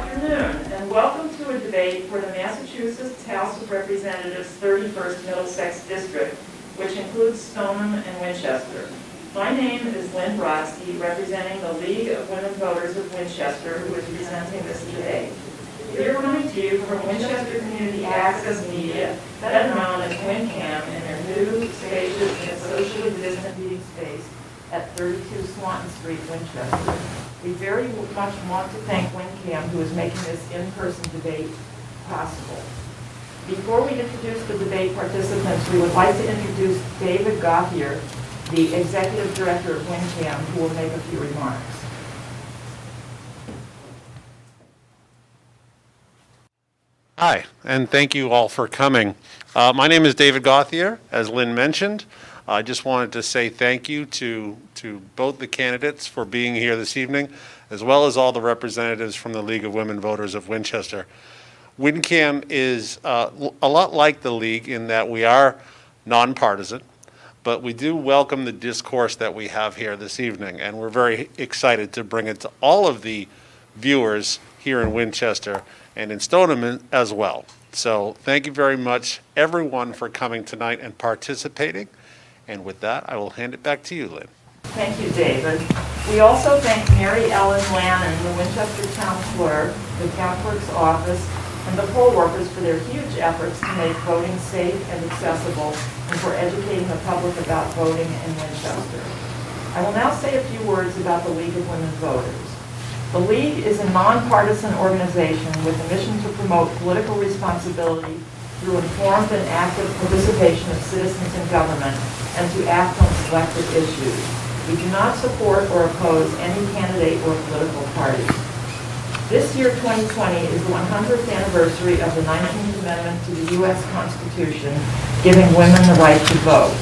afternoon, and welcome to a debate for the Massachusetts House of Representatives 31st Middlesex District, which includes Stoneham and Winchester. My name is Lynn Brodsky, representing the League of Women Voters of Winchester, who is presenting this debate. We are coming to you from Winchester Community Access Media, better known as WinCam, in their new, spacious, and socially distant meeting space at 32 Swanton Street, Winchester. We very much want to thank WinCam, who is making this in-person debate possible. Before we introduce the debate participants, we would like to introduce David Gauthier, the Executive Director of WinCam, who will make a few remarks. Hi, and thank you all for coming. My name is David Gauthier, as Lynn mentioned. I just wanted to say thank you to both the candidates for being here this evening, as well as all the representatives from the League of Women Voters of Winchester. WinCam is a lot like the League in that we are nonpartisan, but we do welcome the discourse that we have here this evening, and we're very excited to bring it to all of the viewers here in Winchester and in Stoneham as well. So thank you very much, everyone, for coming tonight and participating. And with that, I will hand it back to you, Lynn. Thank you, David. We also thank Mary Ellen Lannon, the Winchester Town Clerk, the Town Clerk's office, and the poll workers for their huge efforts to make voting safe and accessible, and for educating the public about voting in Winchester. I will now say a few words about the League of Women Voters. The League is a nonpartisan organization with a mission to promote political responsibility through informed and active participation of citizens in government and to act on selected issues. We do not support or oppose any candidate or political party. This year, 2020, is the 100th anniversary of the 19th Amendment to the U.S. Constitution, giving women the right to vote.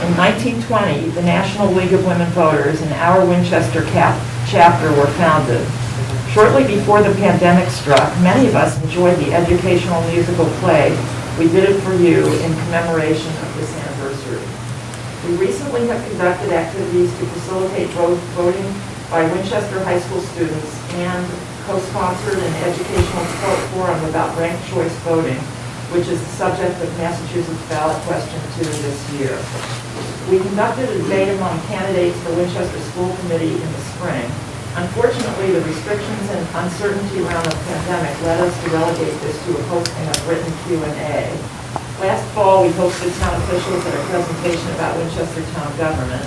In 1920, the National League of Women Voters and our Winchester chapter were founded. Shortly before the pandemic struck, many of us enjoyed the educational musical play We Did It For You in commemoration of this anniversary. We recently have conducted activities to facilitate voting by Winchester High School students and co-sponsored an educational forum about ranked choice voting, which is the subject of Massachusetts ballot question 2 this year. We conducted a debate among candidates for Winchester School Committee in the spring. Unfortunately, the restrictions and uncertainty around the pandemic led us to relegate this to a posting of written Q&A. Last fall, we hosted town officials at a presentation about Winchester town government.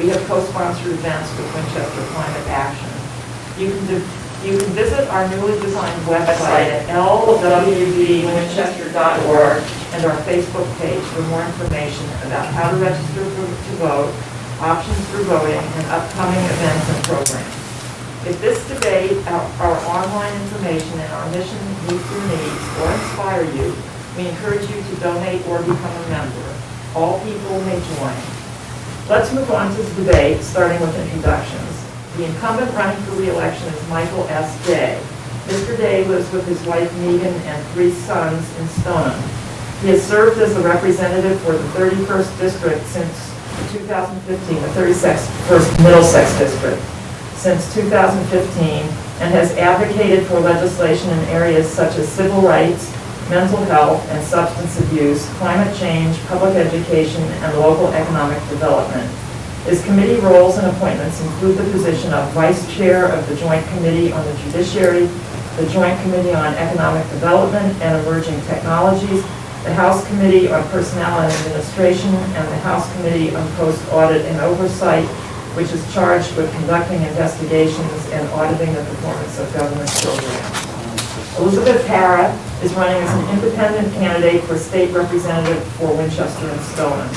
We have co-sponsored events with Winchester Climate Action. You can visit our newly designed website at lwvwinchester.org and our Facebook page for more information about how to register to vote, options for voting, and upcoming events and programs. If this debate, our online information, and our mission meet your needs or inspire you, we encourage you to donate or become a member. All people may join. Let's move on to the debate, starting with introductions. The incumbent running for re-election is Michael S. Day. Mr. Day lives with his wife Megan and 3 sons in Stoneham. He has served as a representative for the 31st District since 2015, the 31st Middlesex District, since 2015, and has advocated for legislation in areas such as civil rights, mental health and substance abuse, climate change, public education, and local economic development. His committee roles and appointments include the position of Vice Chair of the Joint Committee on the Judiciary, the Joint Committee on Economic Development and Emerging Technologies, the House Committee on Personnel and Administration, and the House Committee on Post Audit and Oversight, which is charged with conducting investigations and auditing the performance of government programs. Elizabeth Harrah is running as an independent candidate for state representative for Winchester and Stoneham.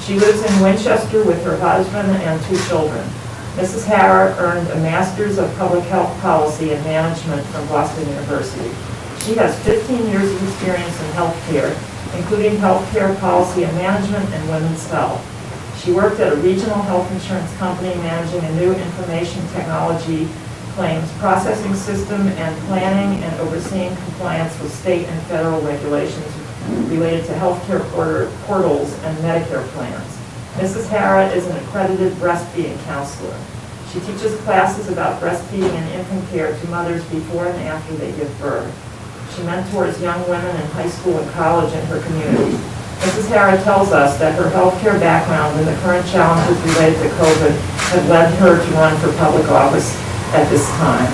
She lives in Winchester with her husband and 2 children. Mrs. Harrah earned a Master's of Public Health Policy and Management from Boston University. She has 15 years of experience in healthcare, including healthcare policy and management and women's health. She worked at a regional health insurance company managing a new information technology claims processing system and planning and overseeing compliance with state and federal regulations related to healthcare portals and Medicare plans. Mrs. Harrah is an accredited breastfeeding counselor. She She teaches classes about breastfeeding and infant care to mothers before and after they give birth. She mentors young women in high school and college in her community. Mrs. Harrah tells us that her healthcare background and the current challenges related to COVID have led her to run for public office at this time.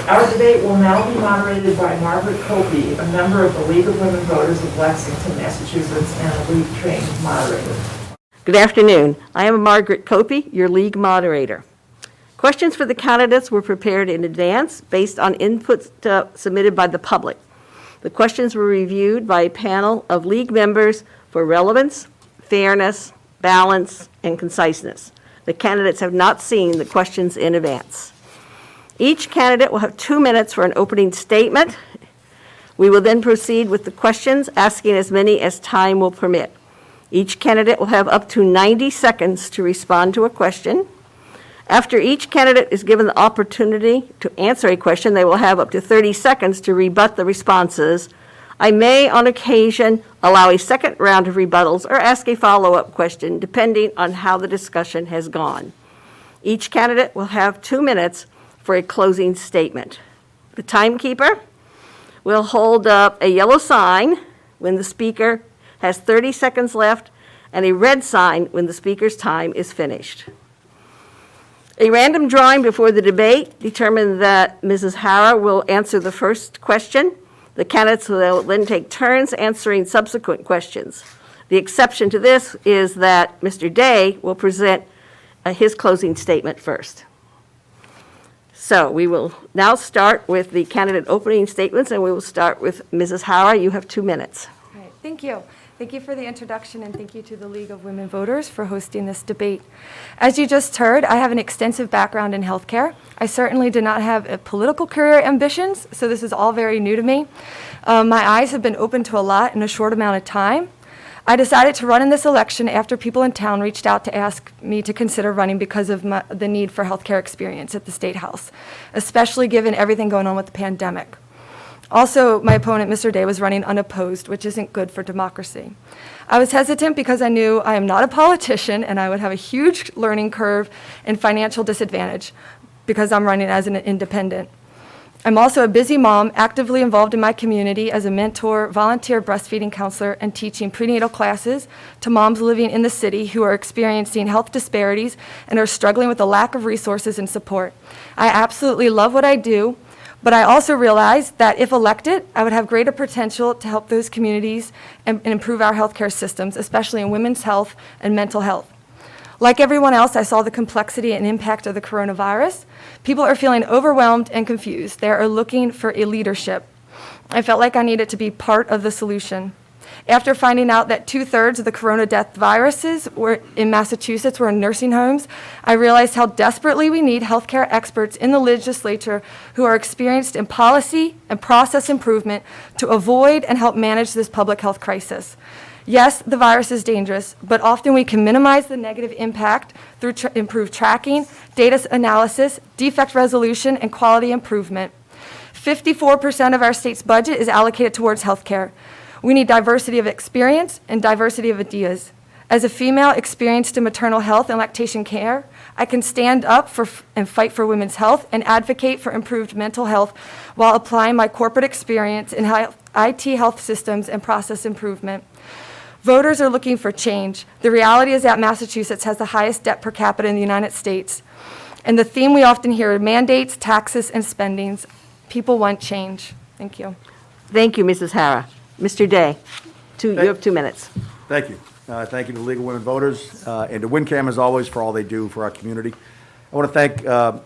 Our debate will now be moderated by Margaret Copey, a member of the League of Women Voters of Lexington, Massachusetts, and a League-trained moderator. Good afternoon. I am Margaret Copey, your League moderator. Questions for the candidates were prepared in advance based on input submitted by the public. The questions were reviewed by a panel of League members for relevance, fairness, balance, and conciseness. The candidates have not seen the questions in advance. Each candidate will have 2 minutes for an opening statement. We will then proceed with the questions, asking as many as time will permit. Each candidate will have up to 90 seconds to respond to a question. After each candidate is given the opportunity to answer a question, they will have up to 30 seconds to rebut the responses. I may, on occasion, allow a second round of rebuttals or ask a follow-up question, depending on how the discussion has gone. Each candidate will have 2 minutes for a closing statement. The timekeeper will hold up a yellow sign when the speaker has 30 seconds left and a red sign when the speaker's time is finished. A random drawing before the debate determined that Mrs. Harrah will answer the first question. The candidates will then take turns answering subsequent questions. The exception to this is that Mr. Day will present his closing statement first. So we will now start with the candidate opening statements, and we will start with Mrs. Harrah. You have 2 minutes. All right, thank you. Thank you for the introduction, and thank you to the League of Women Voters for hosting this debate. As you just heard, I have an extensive background in healthcare. I certainly did not have political career ambitions, so this is all very new to me. My eyes have been open to a lot in a short amount of time. I decided to run in this election after people in town reached out to ask me to consider running because of the need for healthcare experience at the State House, especially given everything going on with the pandemic. Also, my opponent, Mr. Day, was running unopposed, which isn't good for democracy. I was hesitant because I knew I am not a politician and I would have a huge learning curve and financial disadvantage because I'm running as an independent. I'm also a busy mom, actively involved in my community as a mentor, volunteer breastfeeding counselor, and teaching prenatal classes to moms living in the city who are experiencing health disparities and are struggling with a lack of resources and support. I absolutely love what I do, but I also realize that if elected, I would have greater potential to help those communities and improve our healthcare systems, especially in women's health and mental health. Like everyone else, I saw the complexity and impact of the coronavirus. People are feeling overwhelmed and confused. They are looking for a leadership. I felt like I needed to be part of the solution. After finding out that 2/3 of the corona death viruses were in Massachusetts were in nursing homes, I realized how desperately we need healthcare experts in the legislature who are experienced in policy and process improvement to avoid and help manage this public health crisis. Yes, the virus is dangerous, but often we can minimize the negative impact through improved tracking, data analysis, defect resolution, and quality improvement. 54% of our state's budget is allocated towards healthcare. We need diversity of experience and diversity of ideas. As a female experienced in maternal health and lactation care, I can stand up for and fight for women's health and advocate for improved mental health while applying my corporate experience in IT health systems and process improvement. Voters are looking for change. The reality is that Massachusetts has the highest debt per capita in the United States. And the theme we often hear are mandates, taxes, and spendings. People want change. Thank you. Thank you, Mrs. Harrah. Mr. Day, you have 2 minutes. Thank you. Thank you to the League of Women Voters and to WinCam, as always, for all they do for our community. I want to thank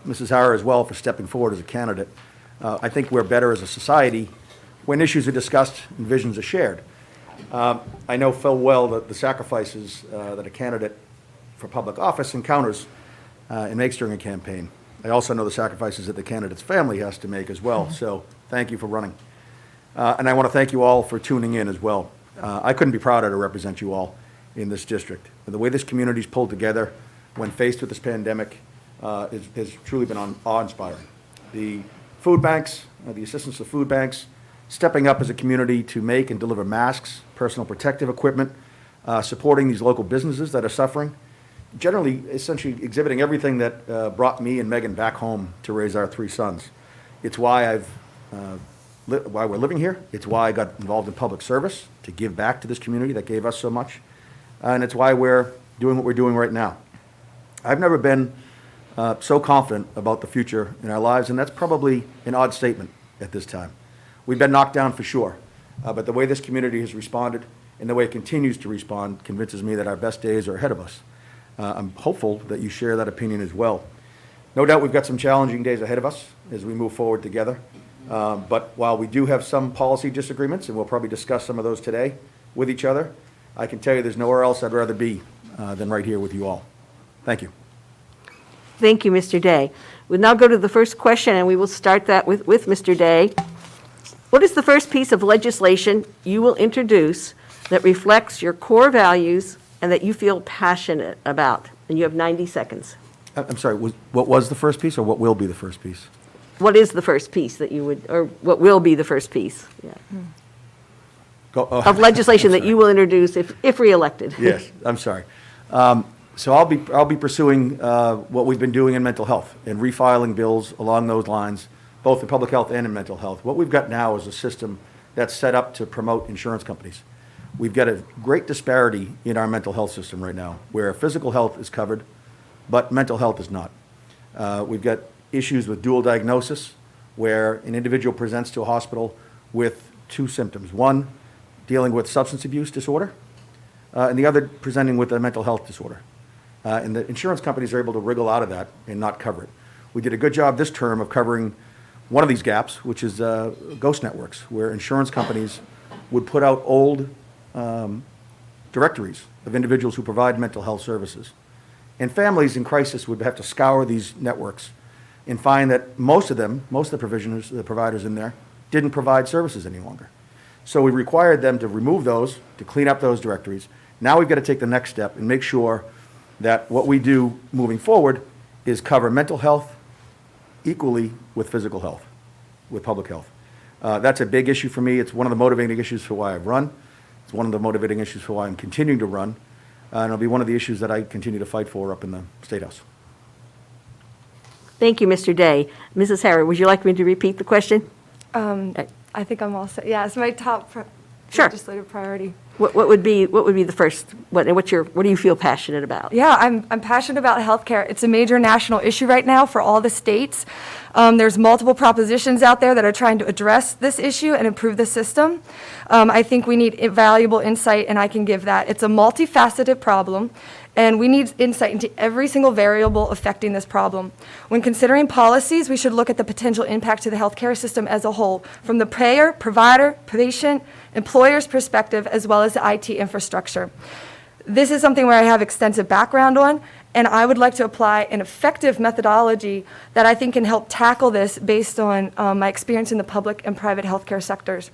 Mrs. Harrah as well for stepping forward as a candidate. I think we're better as a society when issues are discussed and visions are shared. I know full well that the sacrifices that a candidate for public office encounters and makes during a campaign. I also know the sacrifices that the candidate's family has to make as well. So thank you for running. And I want to thank you all for tuning in as well. I couldn't be prouder to represent you all in this district. The way this community's pulled together when faced with this pandemic has truly been awe-inspiring. The food banks, the assistance of food banks, stepping up as a community to make and deliver masks, personal protective equipment, supporting these local businesses that are suffering, generally, essentially exhibiting everything that brought me and Megan back home to raise our 3 sons. It's why why we're living here. It's why I got involved in public service, to give back to this community that gave us so much. And it's why we're doing what we're doing right now. I've never been so confident about the future in our lives, and that's probably an odd statement at this time. We've been knocked down for sure, but the way this community has responded and the way it continues to respond convinces me that our best days are ahead of us. I'm hopeful that you share that opinion as well. No doubt we've got some challenging days ahead of us as we move forward together. But while we do have some policy disagreements, and we'll probably discuss some of those today with each other, I can tell you there's nowhere else I'd rather be than right here with you all. Thank you. Thank you, Mr. Day. We'll now go to the first question, and we will start that with Mr. Day. What is the first piece of legislation you will introduce that reflects your core values and that you feel passionate about? And you have 90 seconds. I'm sorry, what was the first piece, or what will be the first piece? What is the first piece that you would, or what will be the first piece? Yeah. Of legislation that you will introduce if reelected? Yes, I'm sorry. So I'll be pursuing what we've been doing in mental health and refiling bills along those lines, both in public health and in mental health. What we've got now is a system that's set up to promote insurance companies. We've got a great disparity in our mental health system right now, where physical health is covered, but mental health is not. We've got issues with dual diagnosis, where an individual presents to a hospital with 2 symptoms. One, dealing with substance abuse disorder, and the other presenting with a mental health disorder. And the insurance companies are able to wriggle out of that and not cover it. We did a good job this term of covering one of these gaps, which is ghost networks, where insurance companies would put out old directories of individuals who provide mental health services. And families in crisis would have to scour these networks and find that most of the providers in there, didn't provide services any longer. So we required them to remove those, to clean up those directories. Now we've got to take the next step and make sure that what we do moving forward is cover mental health equally with physical health, with public health. That's a big issue for me. It's one of the motivating issues for why I've run. It's one of the motivating issues for why I'm continuing to run. And it'll be one of the issues that I continue to fight for up in the State House. Thank you, Mr. Day. Mrs. Harrah, would you like me to repeat the question? I think I'm all set. Yeah, it's my top Sure. legislative priority. What would be the first, what do you feel passionate about? Yeah, I'm passionate about healthcare. It's a major national issue right now for all the states. There's multiple propositions out there that are trying to address this issue and improve the system. I think we need valuable insight, and I can give that. It's a multifaceted problem, and we need insight into every single variable affecting this problem. When considering policies, we should look at the potential impact to the healthcare system as a whole, from the payer, provider, patient, employer's perspective, as well as the IT infrastructure. This is something where I have extensive background on, and I would like to apply an effective methodology that I think can help tackle this based on my experience in the public and private healthcare sectors.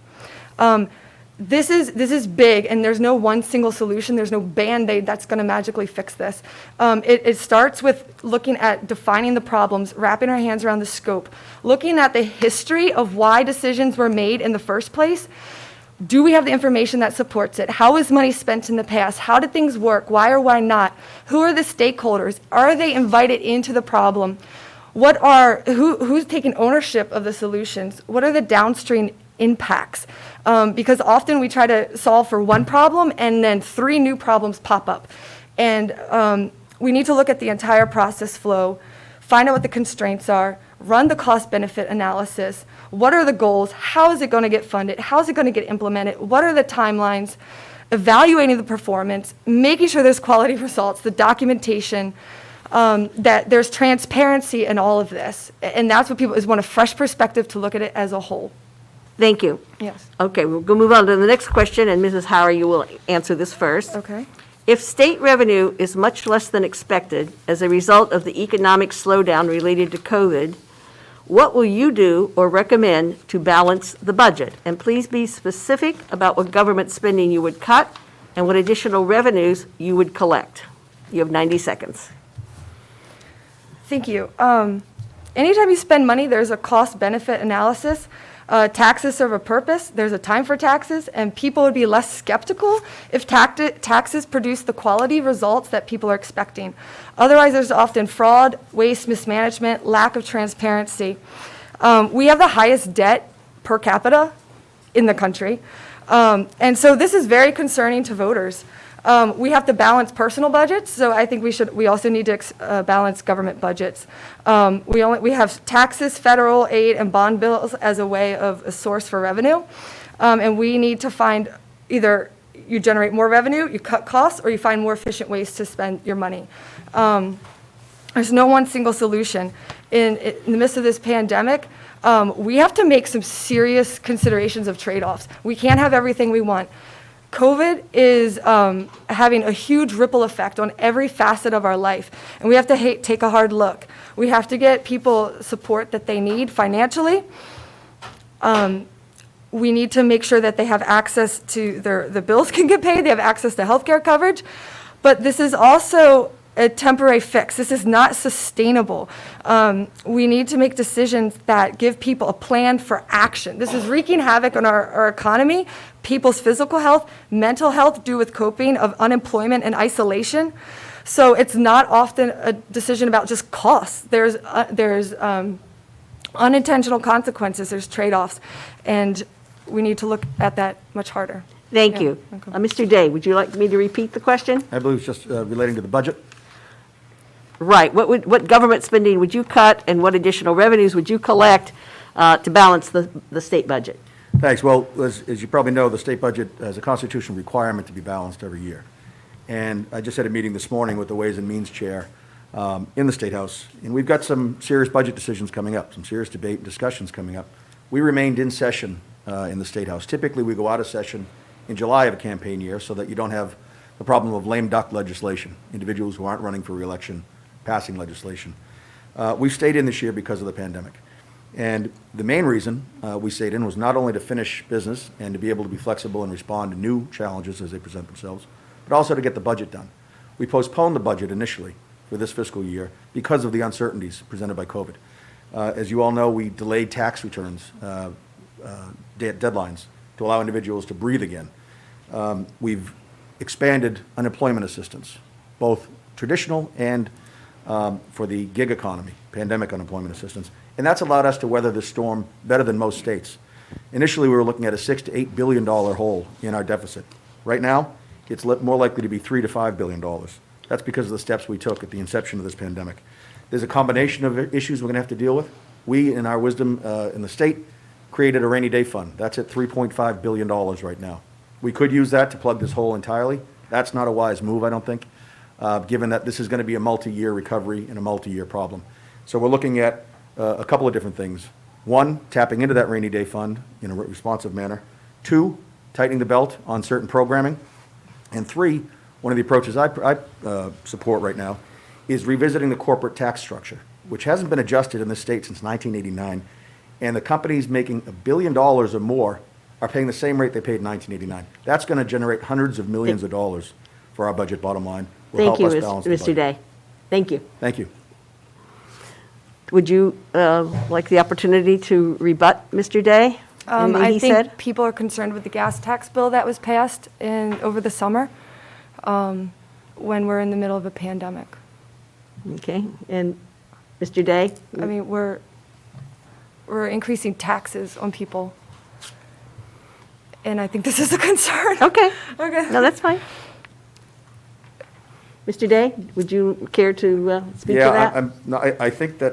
This is big, and there's no one single solution. There's no Band-Aid that's going to magically fix this. It starts with looking at defining the problems, wrapping our hands around the scope, looking at the history of why decisions were made in the first place. Do we have the information that supports it? How was money spent in the past? How did things work? Why or why not? Who are the stakeholders? Are they invited into the problem? Who's taking ownership of the solutions? What are the downstream impacts? Because often we try to solve for one problem and then 3 new problems pop up. And we need to look at the entire process flow, find out what the constraints are, run the cost-benefit analysis. What are the goals? How is it going to get funded? How is it going to get implemented? What are the timelines? Evaluating the performance, making sure there's quality results, the documentation, that there's transparency in all of this. And that's what people want, a fresh perspective to look at it as a whole. Thank you. Yes. Okay, we'll go move on to the next question, and Mrs. Harrah, you will answer this first. Okay. If state revenue is much less than expected as a result of the economic slowdown related to COVID, what will you do or recommend to balance the budget? And please be specific about what government spending you would cut and what additional revenues you would collect. You have 90 seconds. Thank you. Anytime you spend money, there's a cost-benefit analysis. Taxes serve a purpose. There's a time for taxes, and people would be less skeptical if taxes produce the quality results that people are expecting. Otherwise, there's often fraud, waste, mismanagement, lack of transparency. We have the highest debt per capita in the country. And so this is very concerning to voters. We have to balance personal budgets, so I think we also need to balance government budgets. We have taxes, federal aid, and bond bills as a way of a source for revenue. And we need to find either you generate more revenue, you cut costs, or you find more efficient ways to spend your money. There's no one single solution. In the midst of this pandemic, we have to make some serious considerations of trade-offs. We can't have everything we want. COVID is having a huge ripple effect on every facet of our life, and we have to take a hard look. We have to get people support that they need financially. We need to make sure that they have access to the bills can get paid, they have access to healthcare coverage, but this is also a temporary fix. This is not sustainable. We need to make decisions that give people a plan for action. This is wreaking havoc on our economy, people's physical health, mental health due with coping of unemployment and isolation. So it's not often a decision about just costs. There's unintentional consequences, there's trade-offs, and we need to look at that much harder. Thank Yeah, you. okay. Mr. Day, would you like me to repeat the question? I believe it's just relating to the budget. Right. What government spending would you cut, and what additional revenues would you collect to balance the state budget? Thanks. Well, as you probably know, the state budget has a constitutional requirement to be balanced every year. And I just had a meeting this morning with the Ways and Means Chair in the State House, and we've got some serious budget decisions coming up, some serious debate and discussions coming up. We remained in session in the State House. Typically, we go out of session in July of a campaign year so that you don't have the problem of lame duck legislation, individuals who aren't running for re-election passing legislation. We stayed in this year because of the pandemic. And the main reason we stayed in was not only to finish business and to be able to be flexible and respond to new challenges as they present themselves, but also to get the budget done. We postponed the budget initially for this fiscal year because of the uncertainties presented by COVID. As you all know, we delayed tax returns deadlines to allow individuals to breathe again. We've expanded unemployment assistance, both traditional and for the gig economy, pandemic unemployment assistance, and that's allowed us to weather this storm better than most states. Initially, we were looking at a $6 to $8 billion hole in our deficit. Right now, it's more likely to be $3 to $5 billion. That's because of the steps we took at the inception of this pandemic. There's a combination of issues we're going to have to deal with. We, in our wisdom in the state, created a rainy day fund. That's at $3.5 billion right now. We could use that to plug this hole entirely. That's not a wise move, I don't think, given that this is going to be a multi-year recovery and a multi-year problem. So we're looking at a couple of different things. One, tapping into that rainy day fund in a responsive manner. Two, tightening the belt on certain programming. And three, one of the approaches I support right now is revisiting the corporate tax structure, which hasn't been adjusted in this state since 1989. And the companies making $1 billion or more are paying the same rate they paid in 1989. That's going to generate hundreds of millions of dollars for our budget bottom line. Will Thank you, help us balance the Mr. budget. Day. Thank you. Thank you. Would you like the opportunity to rebut Mr. Day? Anything I he think said? people are concerned with the gas tax bill that was passed over the summer when we're in the middle of a pandemic. Okay, and Mr. Day? I mean, we're increasing taxes on people, and I think this is a concern. Okay. Okay. No, that's fine. Mr. Day, would you care to speak to that? Yeah, I think that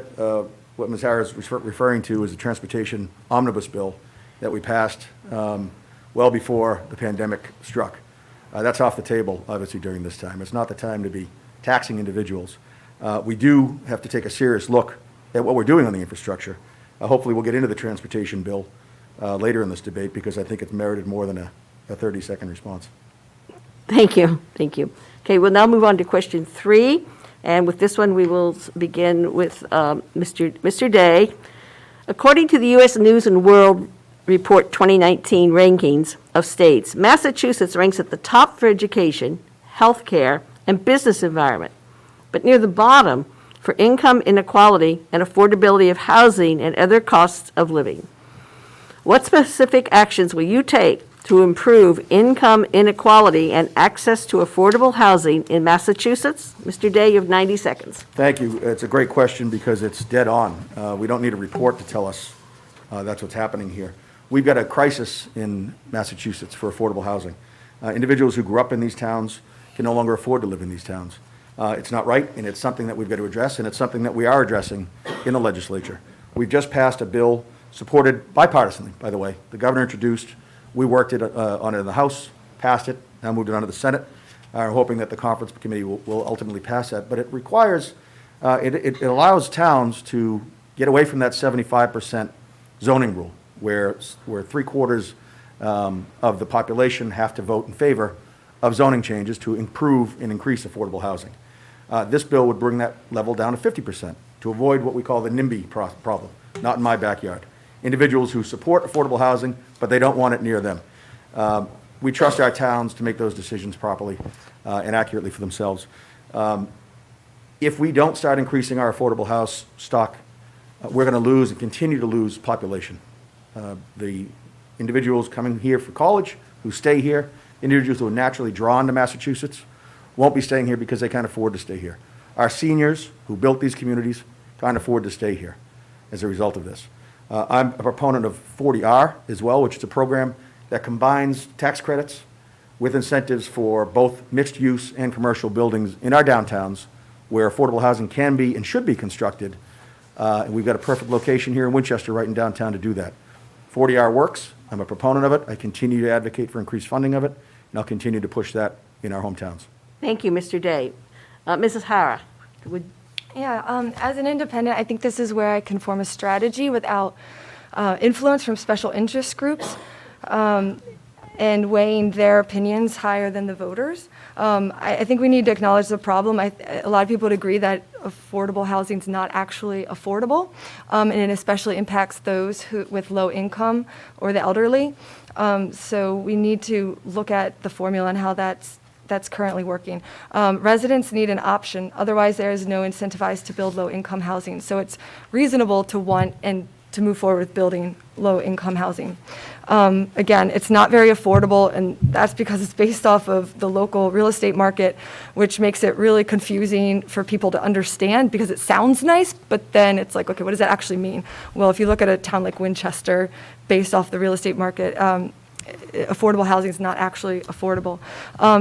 what Ms. Harrah is referring to is the transportation omnibus bill that we passed well before the pandemic struck. That's off the table, obviously, during this time. It's not the time to be taxing individuals. We do have to take a serious look at what we're doing on the infrastructure. Hopefully, we'll get into the transportation bill later in this debate because I think it's merited more than a 30-second response. Thank you, thank you. Okay, we'll now move on to question 3, and with this one, we will begin with Mr. Day. According to the U.S. News and World Report 2019 rankings of states, Massachusetts ranks at the top for education, healthcare, and business environment, but near the bottom for income inequality and affordability of housing and other costs of living. What specific actions will you take to improve income inequality and access to affordable housing in Massachusetts? Mr. Day, you have 90 seconds. Thank you. It's a great question because it's dead on. We don't need a report to tell us that's what's happening here. We've got a crisis in Massachusetts for affordable housing. Individuals who grew up in these towns can no longer afford to live in these towns. It's not right, and it's something that we've got to address, and it's something that we are addressing in the legislature. We've just passed a bill supported bipartisanly, by the way. The governor introduced, we worked on it in the House, passed it, now moved it on to the Senate. We're hoping that the conference committee will ultimately pass that. But it requires, it allows towns to get away from that 75% zoning rule, where 3/4 of the population have to vote in favor of zoning changes to improve and increase affordable housing. This bill would bring that level down to 50% to avoid what we call the NIMBY problem, not in my backyard. Individuals who support affordable housing, but they don't want it near them. We trust our towns to make those decisions properly and accurately for themselves. If we don't start increasing our affordable house stock, we're going to lose and continue to lose population. The individuals coming here for college who stay here, individuals who are naturally drawn to Massachusetts, won't be staying here because they can't afford to stay here. Our seniors who built these communities can't afford to stay here as a result of this. I'm a proponent of 40R as well, which is a program that combines tax credits with incentives for both mixed use and commercial buildings in our downtowns where affordable housing can be and should be constructed. And we've got a perfect location here in Winchester, right in downtown, to do that. 40R works. I'm a proponent of it. I continue to advocate for increased funding of it, and I'll continue to push that in our hometowns. Thank you, Mr. Day. Mrs. Harrah, Yeah, as an independent, I think this is where I can form a strategy without influence from special interest groups and weighing their opinions higher than the voters. I think we need to acknowledge the problem. A lot of people would agree that affordable housing is not actually affordable, and it especially impacts those with low income or the elderly. So we need to look at the formula and how that's currently working. Residents need an option, otherwise there is no incentivized to build low-income housing. So it's reasonable to want and to move forward with building low-income housing. Again, it's not very affordable, and that's because it's based off of the local real estate market, which makes it really confusing for people to understand because it sounds nice, but then it's like, okay, what does that actually mean? Well, if you look at a town like Winchester, based off the real estate market, affordable housing is not actually affordable.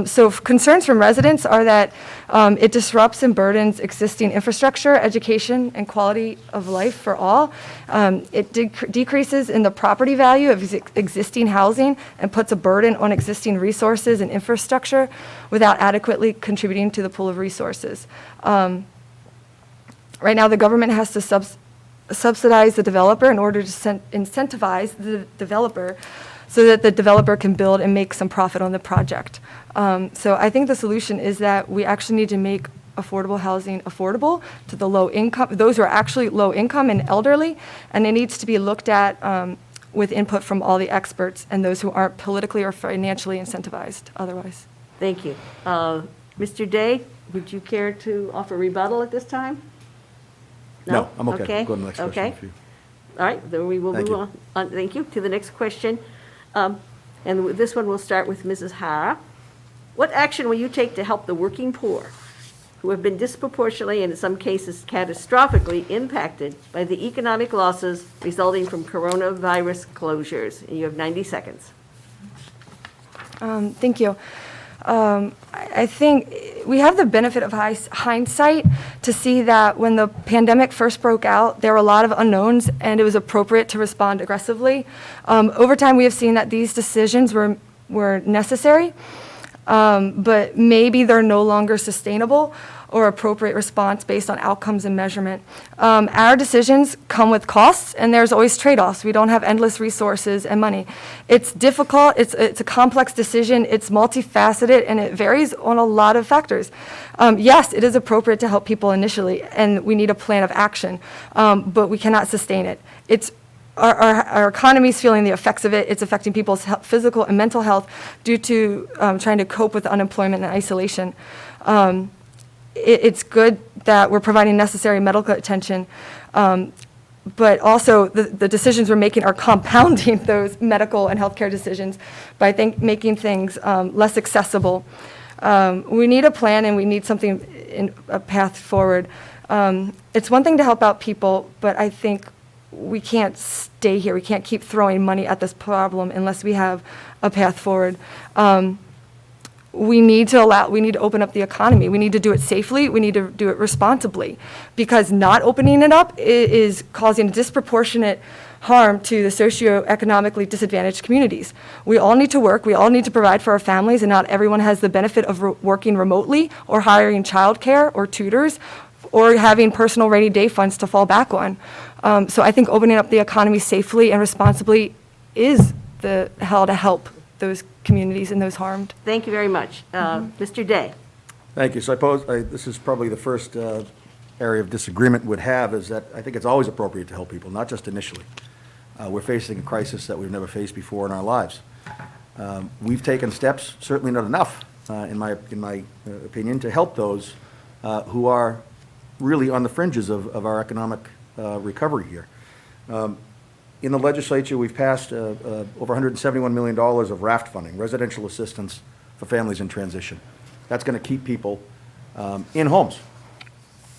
So concerns from residents are that it disrupts and burdens existing infrastructure, education, and quality of life for all. It decreases in the property value of existing housing and puts a burden on existing resources and infrastructure without adequately contributing to the pool of resources. Right now, the government has to subsidize the developer in order to incentivize the developer so that the developer can build and make some profit on the project. So I think the solution is that we actually need to make affordable housing affordable to the low income, those who are actually low income and elderly, and it needs to be looked at with input from all the experts and those who aren't politically or financially incentivized otherwise. thank you. Mr. Day, would you care to offer rebuttal at this time? No, I'm okay. Go to the next question. Okay. if you- All right, then we will Thank move you. on. Thank you. To the next question. And this one will start with Mrs. Harrah. What action will you take to help the working poor who have been disproportionately and in some cases catastrophically impacted by the economic losses resulting from coronavirus closures? And you have 90 seconds. Thank you. I think we have the benefit of hindsight to see that when the pandemic first broke out, there were a lot of unknowns, and it was appropriate to respond aggressively. Over time, we have seen that these decisions were necessary, but maybe they're no longer sustainable or appropriate response based on outcomes and measurement. Our decisions come with costs, and there's always trade-offs. We don't have endless resources and money. It's difficult, it's a complex decision, it's multifaceted, and it varies on a lot of factors. Yes, it is appropriate to help people initially, and we need a plan of action, but we cannot sustain it. Our economy is feeling the effects of it. It's affecting people's physical and mental health due to trying to cope with unemployment and isolation. It's good that we're providing necessary medical attention, but also the decisions we're making are compounding those medical and healthcare decisions by making things less accessible. We need a plan and we need something in a path forward. It's one thing to help out people, but I think we can't stay here. We can't keep throwing money at this problem unless we have a path forward. We need to open up the economy. We need to do it safely. We need to do it responsibly, because not opening it up is causing disproportionate harm to the socioeconomically disadvantaged communities. We all need to work. We all need to provide for our families, and not everyone has the benefit of working remotely or hiring childcare or tutors or having personal rainy day funds to fall back on. So I think opening up the economy safely and responsibly is how to help those communities and those harmed. Thank you very much. Mr. Day? Thank you. So this is probably the first area of disagreement would have, is that I think it's always appropriate to help people, not just initially. We're facing a crisis that we've never faced before in our lives. We've taken steps, certainly not enough, in my opinion, to help those who are really on the fringes of our economic recovery here. In the legislature, we've passed over $171 million of RAFT funding, residential assistance for families in transition. That's going to keep people in homes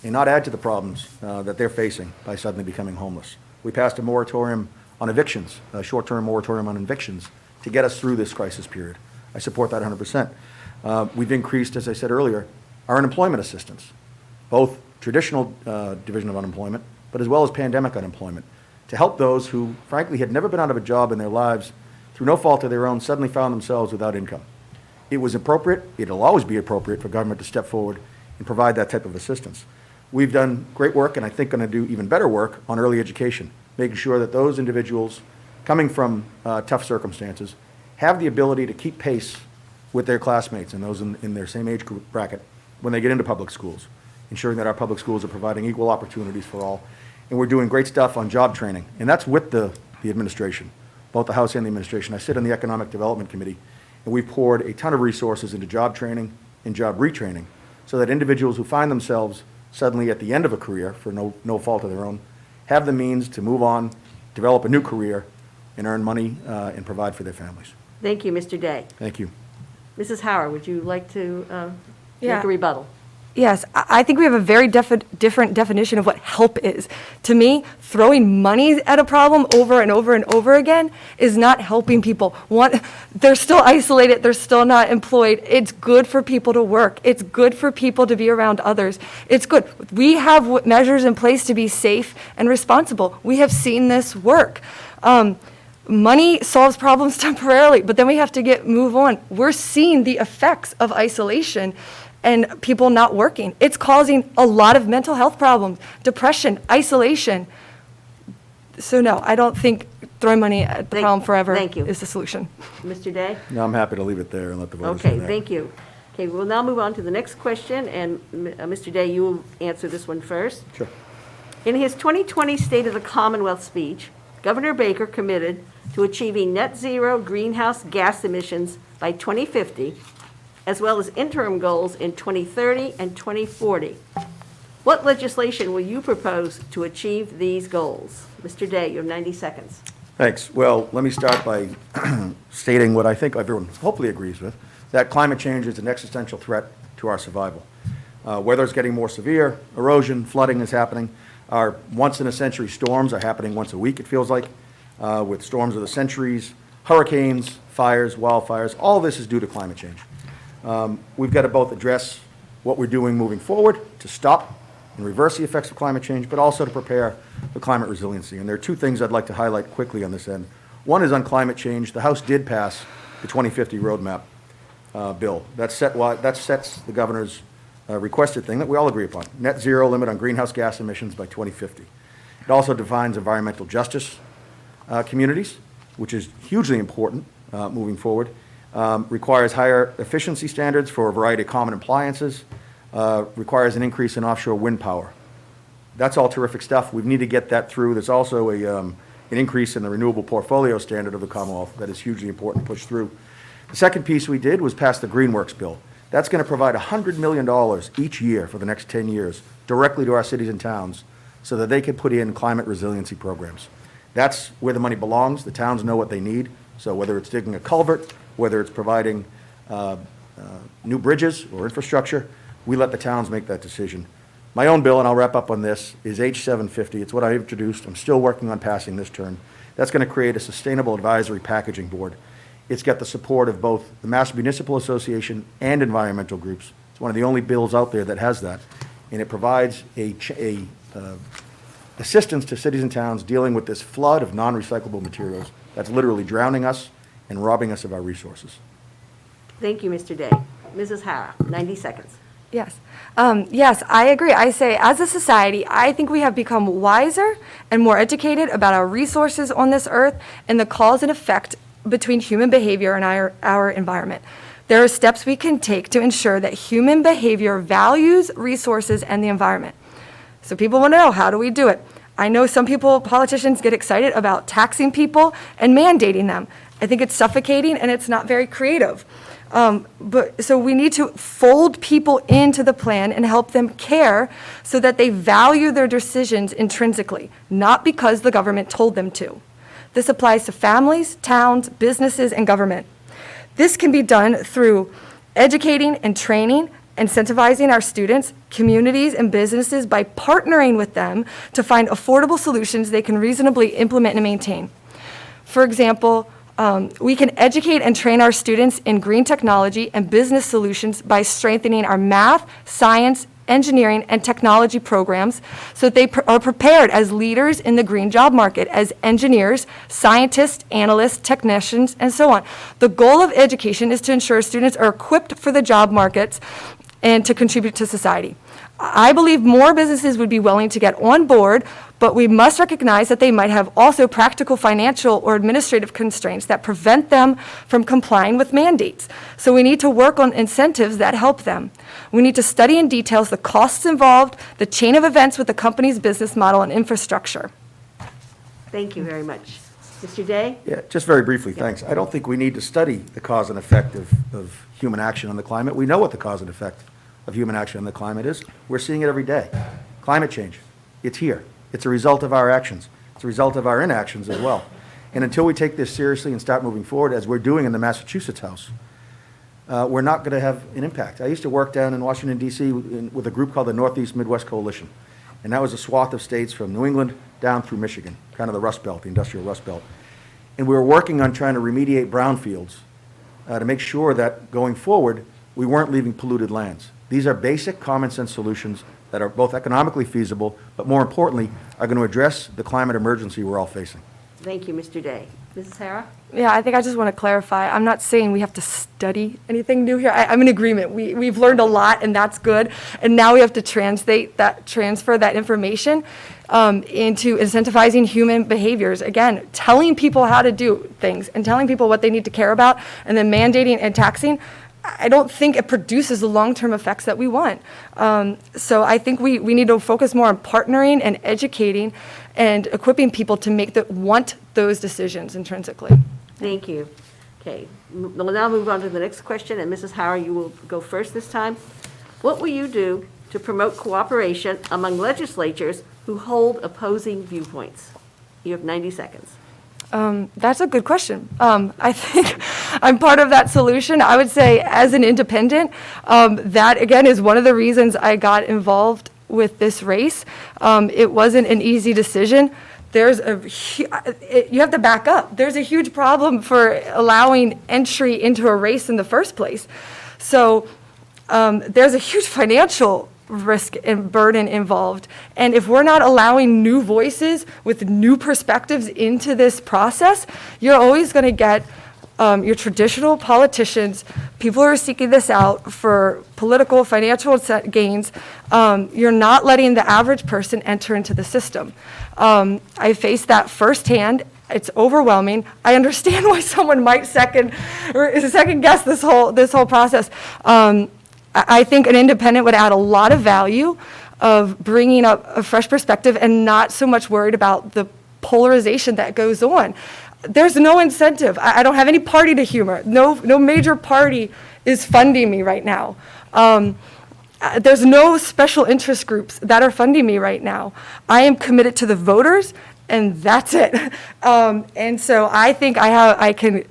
and not add to the problems that they're facing by suddenly becoming homeless. We passed a moratorium on evictions, a short-term moratorium on evictions, to get us through this crisis period. I support that 100%. We've increased, as I said earlier, our unemployment assistance, both traditional division of unemployment, but as well as pandemic unemployment, to help those who, frankly, had never been out of a job in their lives, through no fault of their own, suddenly found themselves without income. It was appropriate, it'll always be appropriate for government to step forward and provide that type of assistance. We've done great work, and I think going to do even better work on early education, making sure that those individuals coming from tough circumstances have the ability to keep pace with their classmates and those in their same age group bracket when they get into public schools, ensuring that our public schools are providing equal opportunities for all. And we're doing great stuff on job training, and that's with the administration, both the House and the administration. I sit on the Economic Development Committee, and we've poured a ton of resources into job training and job retraining so that individuals who find themselves suddenly at the end of a career, for no fault of their own, have the means to move on, develop a new career, and earn money and provide for their families. Thank you, Mr. Day. Thank you. Mrs. Harrah, would you like to make Yeah. a rebuttal? Yes, I think we have a very different definition of what help is. To me, throwing money at a problem over and over and over again is not helping people. They're still isolated, they're still not employed. It's good for people to work. It's good for people to be around others. It's good. We have measures in place to be safe and responsible. We have seen this work. Money solves problems temporarily, but then we have to move on. We're seeing the effects of isolation and people not working. It's causing a lot of mental health problems, depression, isolation. So no, I don't think throwing money at the problem forever is the solution. Mr. Day? No, I'm happy to leave it there and let the voters Okay, know. thank you. Okay, we'll now move on to the next question, and Mr. Day, you will answer this one first. Sure. In his 2020 State of the Commonwealth speech, Governor Baker committed to achieving net zero greenhouse gas emissions by 2050, as well as interim goals in 2030 and 2040. What legislation will you propose to achieve these goals? Mr. Day, you have 90 seconds. Thanks. Well, let me start by stating what I think everyone hopefully agrees with, that climate change is an existential threat to our survival. Weather's getting more severe, erosion, flooding is happening. Our once-in-a-century storms are happening once a week, it feels like, with storms of the centuries, hurricanes, fires, wildfires. All this is due to climate change. We've got to both address what we're doing moving forward to stop and reverse the effects of climate change, but also to prepare for climate resiliency. And there are two things I'd like to highlight quickly on this end. One is on climate change. The House did pass the 2050 roadmap bill. That sets the governor's requested thing that we all agree upon, net zero limit on greenhouse gas emissions by 2050. It also defines environmental justice communities, which is hugely important moving forward. Requires higher efficiency standards for a variety of common appliances, requires an increase in offshore wind power. That's all terrific stuff. We need to get that through. There's also an increase in the renewable portfolio standard of the Commonwealth that is hugely important to push through. The second piece we did was pass the GreenWorks bill. That's going to provide $100 million each year for the next 10 years directly to our cities and towns so that they can put in climate resiliency programs. That's where the money belongs. The towns know what they need. So whether it's digging a culvert, whether it's providing new bridges or infrastructure, we let the towns make that decision. My own bill, and I'll wrap up on this, is H750. It's what I introduced. I'm still working on passing this term. That's going to create a sustainable advisory packaging board. It's got the support of both the Mass Municipal Association and environmental groups. It's one of the only bills out there that has that. And it provides assistance to cities and towns dealing with this flood of non-recyclable materials that's literally drowning us and robbing us of our resources. Thank you, Mr. Day. Mrs. Harrah, 90 seconds. Yes. Yes, I agree. I say, as a society, I think we have become wiser and more educated about our resources on this earth and the cause and effect between human behavior and our environment. There are steps we can take to ensure that human behavior values resources and the environment. So people want to know, how do we do it? I know some politicians get excited about taxing people and mandating them. I think it's suffocating and it's not very creative. So we need to fold people into the plan and help them care so that they value their decisions intrinsically, not because the government told them to. This applies to families, towns, businesses, and government. This can be done through educating and training, incentivizing our students, communities, and businesses by partnering with them to find affordable solutions they can reasonably implement and maintain. For example, we can educate and train our students in green technology and business solutions by strengthening our math, science, engineering, and technology programs so that they are prepared as leaders in the green job market, as engineers, scientists, analysts, technicians, and so on. The goal of education is to ensure students are equipped for the job markets and to contribute to society. I believe more businesses would be willing to get on board, but we must recognize that they might have also practical financial or administrative constraints that prevent them from complying with mandates. So we need to work on incentives that help them. We need to study in details the costs involved, the chain of events with the company's business model and infrastructure. Thank you very much. Mr. Day? Yeah, just very briefly, thanks. I don't think we need to study the cause and effect of human action on the climate. We know what the cause and effect of human action on the climate is. We're seeing it every day. Climate change, it's here. It's a result of our actions. It's a result of our inactions as well. And until we take this seriously and start moving forward, as we're doing in the Massachusetts House, we're not going to have an impact. I used to work down in Washington, D.C. with a group called the Northeast Midwest Coalition. And that was a swath of states from New England down through Michigan, kind of the Rust Belt, the industrial Rust Belt. And we were working on trying to remediate brownfields to make sure that going forward, we weren't leaving polluted lands. These are basic common sense solutions that are both economically feasible, but more importantly, are going to address the climate emergency we're all facing. Thank you, Mr. Day. Mrs. Harrah? Yeah, I think I just want to clarify. I'm not saying we have to study anything new here. I'm in agreement. We've learned a lot, and that's good. And now we have to transfer that information into incentivizing human behaviors. Again, telling people how to do things and telling people what they need to care about, and then mandating and taxing. I don't think it produces the long-term effects that we want. So I think we need to focus more on partnering and educating and equipping people to want those decisions intrinsically. Thank you. Okay, we'll now move on to the next question, and Mrs. Harrah, you will go first this time. What will you do to promote cooperation among legislatures who hold opposing viewpoints? You have 90 seconds. That's a good question. I think I'm part of that solution. I would say as an independent, that again is one of the reasons I got involved with this race. It wasn't an easy decision. You have to back up. There's a huge problem for allowing entry into a race in the first place. So there's a huge financial risk and burden involved. And if we're not allowing new voices with new perspectives into this process, you're always going to get your traditional politicians, people who are seeking this out for political, financial gains. You're not letting the average person enter into the system. I faced that firsthand. It's overwhelming. I understand why someone might second guess this whole process. I think an independent would add a lot of value of bringing up a fresh perspective and not so much worried about the polarization that goes on. There's no incentive. I don't have any party to humor. No major party is funding me right now. there's no special interest groups that are funding me right now. I am committed to the voters, and that's it. And so I think I can,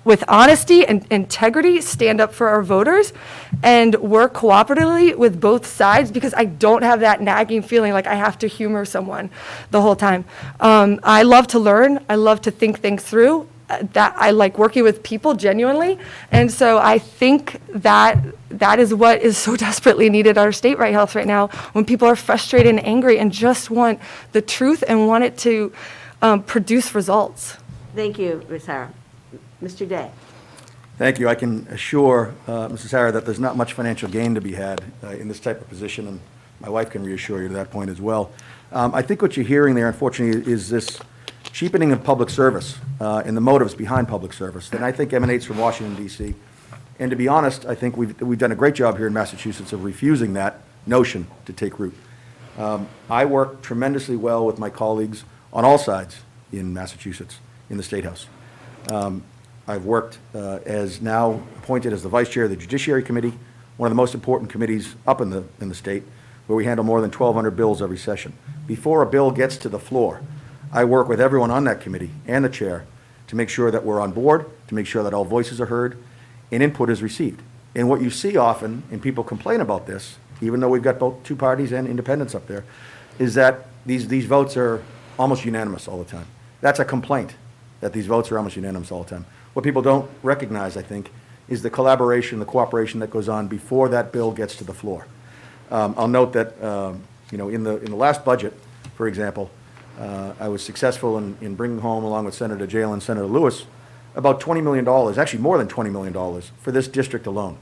with honesty and integrity, stand up for our voters and work cooperatively with both sides, because I don't have that nagging feeling like I have to humor someone the whole time. I love to learn. I love to think things through. That I like working with people genuinely. And so I think that is what is so desperately needed in our state health right now, when people are frustrated and angry and just want the truth and want it to produce results. Thank you, Ms. Harrah. Mr. Day? Thank you. I can assure Mrs. Harrah that there's not much financial gain to be had in this type of position, and my wife can reassure you to that point as well. I think what you're hearing there, unfortunately, is this cheapening of public service and the motives behind public service that I think emanates from Washington, D.C. And to be honest, I think we've done a great job here in Massachusetts of refusing that notion to take root. I work tremendously well with my colleagues on all sides in Massachusetts, in the State House. I've worked as now appointed as the Vice Chair of the Judiciary Committee, one of the most important committees up in the state, where we handle more than 1,200 bills every session. Before a bill gets to the floor, I work with everyone on that committee and the chair to make sure that we're on board, to make sure that all voices are heard and input is received. And what you see often, and people complain about this, even though we've got both two parties and independents up there, is that these votes are almost unanimous all the time. That's a complaint, that these votes are almost unanimous all the time. What people don't recognize, I think, is the collaboration, the cooperation that goes on before that bill gets to the floor. I'll note that, in the last budget, for example, I was successful in bringing home, along with Senator Jaylen and Senator Lewis, about $20 million, actually more than $20 million, for this district alone.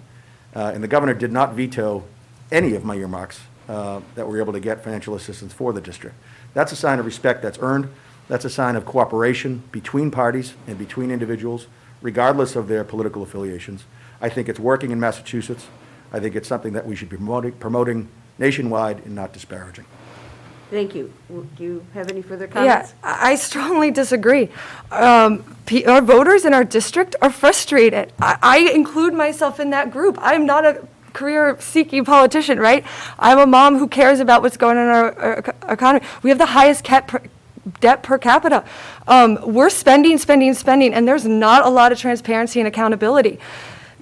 And the governor did not veto any of my earmarks that we were able to get financial assistance for the district. That's a sign of respect that's earned. That's a sign of cooperation between parties and between individuals, regardless of their political affiliations. I think it's working in Massachusetts. I think it's something that we should be promoting nationwide and not disparaging. Thank you. Do you have any further Yeah, comments? I strongly disagree. Our voters in our district are frustrated. I include myself in that group. I'm not a career-seeking politician, right? I'm a mom who cares about what's going on in our economy. We have the highest debt per capita. We're spending, and there's not a lot of transparency and accountability.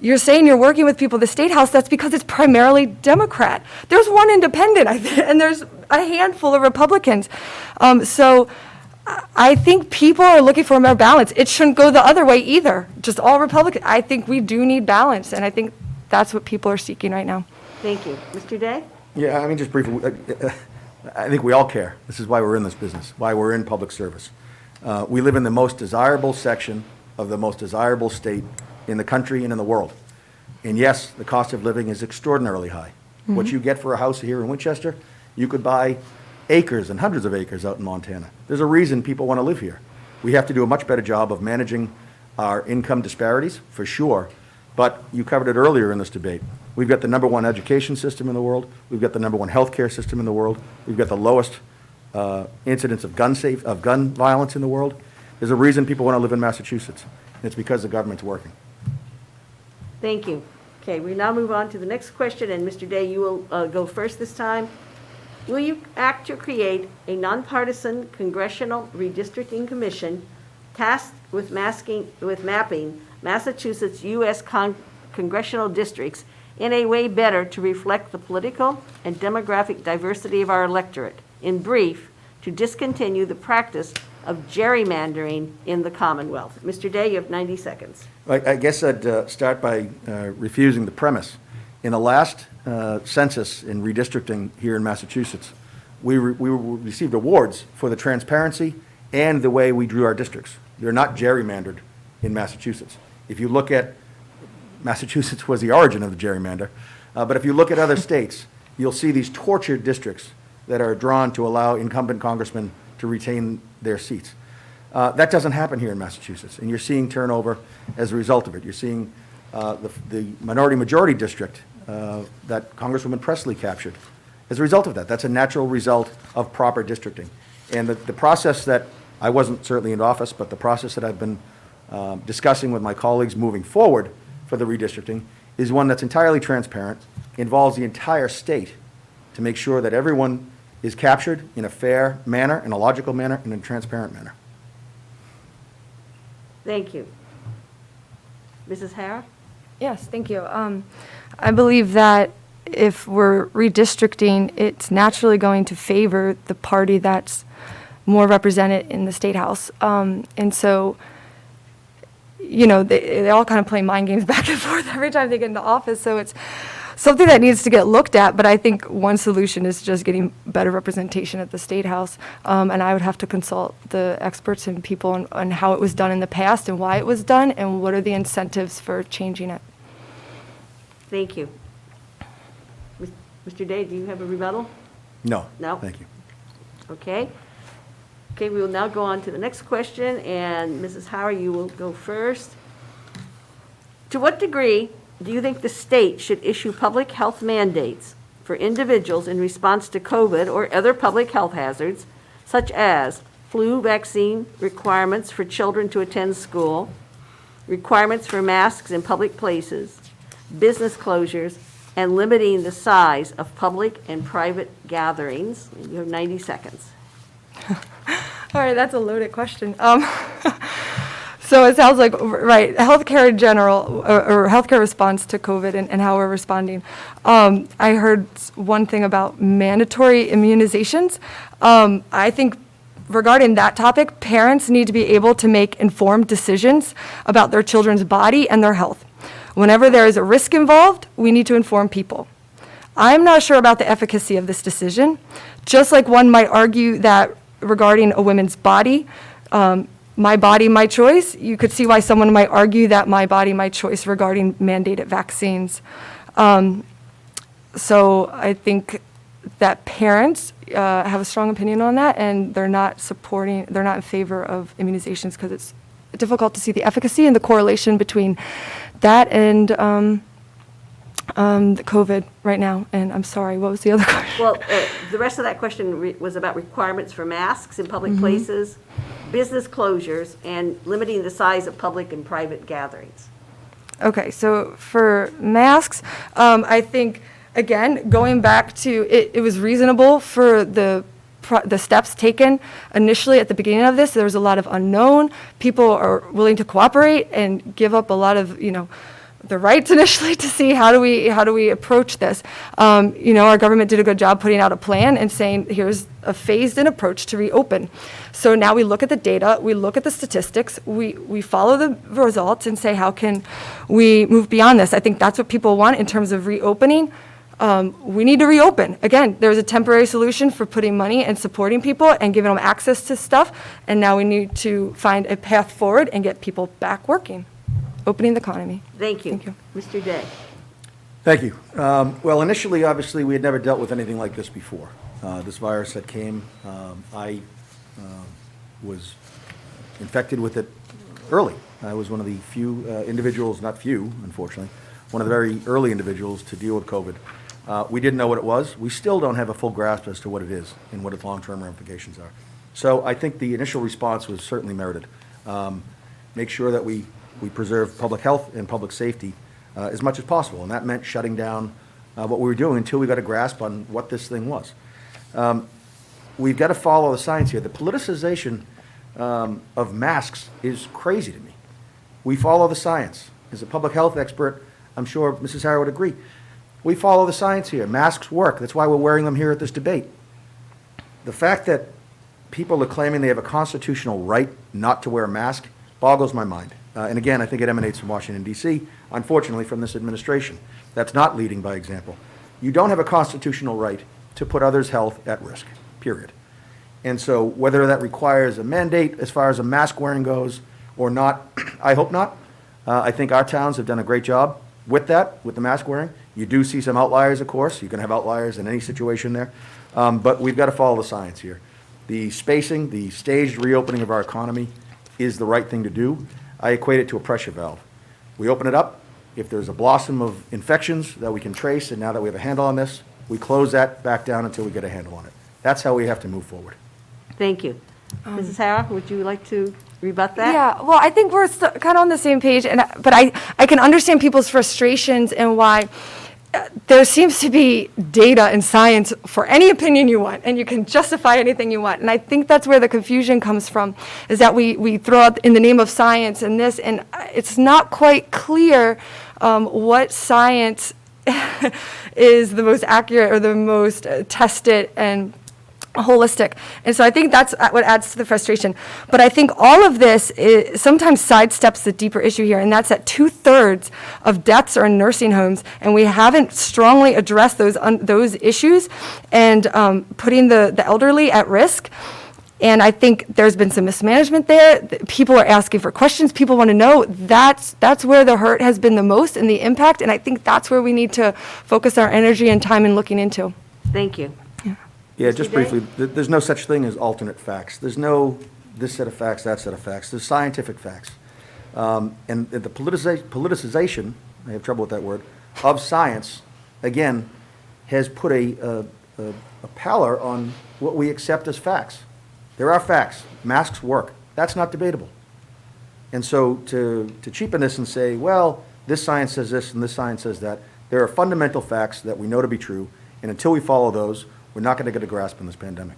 You're saying you're working with people at the State House, that's because it's primarily Democrat. There's one independent, and there's a handful of Republicans. So I think people are looking for more balance. It shouldn't go the other way either, just all Republican. I think we do need balance, and I think that's what people are seeking right now. Thank you. Mr. Day? Yeah, I mean, just briefly, I think we all care. This is why we're in this business, why we're in public service. We live in the most desirable section of the most desirable state in the country and in the world. And yes, the cost of living is extraordinarily high. Mm-hmm. What you get for a house here in Winchester, you could buy acres and hundreds of acres out in Montana. There's a reason people want to live here. We have to do a much better job of managing our income disparities, for sure, but you covered it earlier in this debate. We've got the #1 education system in the world. We've got the #1 healthcare system in the world. We've got the lowest incidence of gun violence in the world. There's a reason people want to live in Massachusetts, and it's because the government's working. Thank you. Okay, we now move on to the next question, and Mr. Day, you will go first this time. Will you act to create a nonpartisan congressional redistricting commission tasked with mapping Massachusetts U.S. congressional districts in a way better to reflect the political and demographic diversity of our electorate? In brief, to discontinue the practice of gerrymandering in the Commonwealth. Mr. Day, you have 90 seconds. I guess I'd start by refusing the premise. In the last census in redistricting here in Massachusetts, we received awards for the transparency and the way we drew our districts. They're not gerrymandered in Massachusetts. If you look at, Massachusetts was the origin of the gerrymander, but if you look at other states, you'll see these tortured districts that are drawn to allow incumbent congressmen to retain their seats. That doesn't happen here in Massachusetts, and you're seeing turnover as a result of it. You're seeing the minority-majority district that Congresswoman Presley captured as a result of that. That's a natural result of proper districting. And the process that, I wasn't certainly in office, but the process that I've been discussing with my colleagues moving forward for the redistricting is one that's entirely transparent, involves the entire state to make sure that everyone is captured in a fair manner, in a logical manner, and in a transparent manner. Thank you. Mrs. Harrah? Yes, thank you. I believe that if we're redistricting, it's naturally going to favor the party that's more represented in the State House. And so, you know, they all kind of play mind games back and forth every time they get into office. So it's something that needs to get looked at. But I think one solution is just getting better representation at the State House. And I would have to consult the experts and people on how it was done in the past and why it was done and what are the incentives for changing it. Thank you. Mr. Day, do you have a rebuttal? No. No? Thank you. Okay. Okay, we will now go on to the next question, and Mrs. Harrah, you will go first. To what degree do you think the state should issue public health mandates for individuals in response to COVID or other public health hazards, such as flu vaccine requirements for children to attend school, requirements for masks in public places, business closures, and limiting the size of public and private gatherings? You have 90 seconds. All right, that's a loaded question. So it sounds like, right, healthcare in general, or healthcare response to COVID and how we're responding. I heard one thing about mandatory immunizations. I think regarding that topic, parents need to be able to make informed decisions about their children's body and their health. Whenever there is a risk involved, we need to inform people. I'm not sure about the efficacy of this decision, just like one might argue that regarding a woman's body, my body, my choice, you could see why someone might argue that my body, my choice regarding mandated vaccines. So I think that parents have a strong opinion on that, and they're not in favor of immunizations because it's difficult to see the efficacy and the correlation between that and the COVID right now. And I'm sorry, what was the other question? Well, the rest of that question was about requirements for masks in public places, business closures, and limiting the size of public and private gatherings. Okay, so for masks, I think, again, going back to, it was reasonable for the steps taken initially at the beginning of this. There was a lot of unknown. People are willing to cooperate and give up a lot of, the rights initially to see how do we approach this. Our government did a good job putting out a plan and saying, here's a phased-in approach to reopen. So now we look at the data, we look at the statistics, we follow the results and say, how can we move beyond this? I think that's what people want in terms of reopening. We need to reopen. Again, there was a temporary solution for putting money and supporting people and giving them access to stuff, and now we need to find a path forward and get people back working, opening the economy. Thank you. Thank you. Mr. Day. Thank you. Well, initially, obviously, we had never dealt with anything like this before. This virus that came, I was infected with it early. I was one of the few individuals, not few, unfortunately, one of the very early individuals to deal with COVID. We didn't know what it was. We still don't have a full grasp as to what it is and what its long-term ramifications are. So I think the initial response was certainly merited. Make sure that we preserve public health and public safety as much as possible, and that meant shutting down what we were doing until we got a grasp on what this thing was. We've got to follow the science here. The politicization of masks is crazy to me. We follow the science. As a public health expert, I'm sure Mrs. Harrah would agree. We follow the science here. Masks work. That's why we're wearing them here at this debate. The fact that people are claiming they have a constitutional right not to wear a mask boggles my mind. And again, I think it emanates from Washington, D.C., unfortunately from this administration. That's not leading by example. You don't have a constitutional right to put others' health at risk, period. And so whether that requires a mandate as far as a mask wearing goes or not, I hope not. I think our towns have done a great job with that, with the mask wearing. You do see some outliers, of course. You can have outliers in any situation there. But we've got to follow the science here. The spacing, the staged reopening of our economy is the right thing to do. I equate it to a pressure valve. We open it up. If there's a blossom of infections that we can trace, and now that we have a handle on this, we close that back down until we get a handle on it. That's how we have to move forward. Thank you. Mrs. Harrah, would you like to rebut that? Yeah, well, I think we're kind of on the same page, but I can understand people's frustrations and why there seems to be data and science for any opinion you want, and you can justify anything you want. And I think that's where the confusion comes from, is that we throw out in the name of science and this, and it's not quite clear what science is the most accurate or the most tested and holistic. And so I think that's what adds to the frustration. But I think all of this sometimes sidesteps the deeper issue here, and that's that 2/3 of deaths are in nursing homes, and we haven't strongly addressed those issues and putting the elderly at risk. And I think there's been some mismanagement there. People are asking for questions. People want to know. That's where the hurt has been the most and the impact, and I think that's where we need to focus our energy and time in looking into. Thank you. Yeah, Mr. just Day? briefly, there's no such thing as alternate facts. There's no this set of facts, that set of facts. There's scientific facts. And the politicization, I have trouble with that word, of science, again, has put a pallor on what we accept as facts. There are facts. Masks work. That's not debatable. And so to cheapen this and say, well, this science says this and this science says that, there are fundamental facts that we know to be true, and until we follow those, we're not going to get a grasp on this pandemic.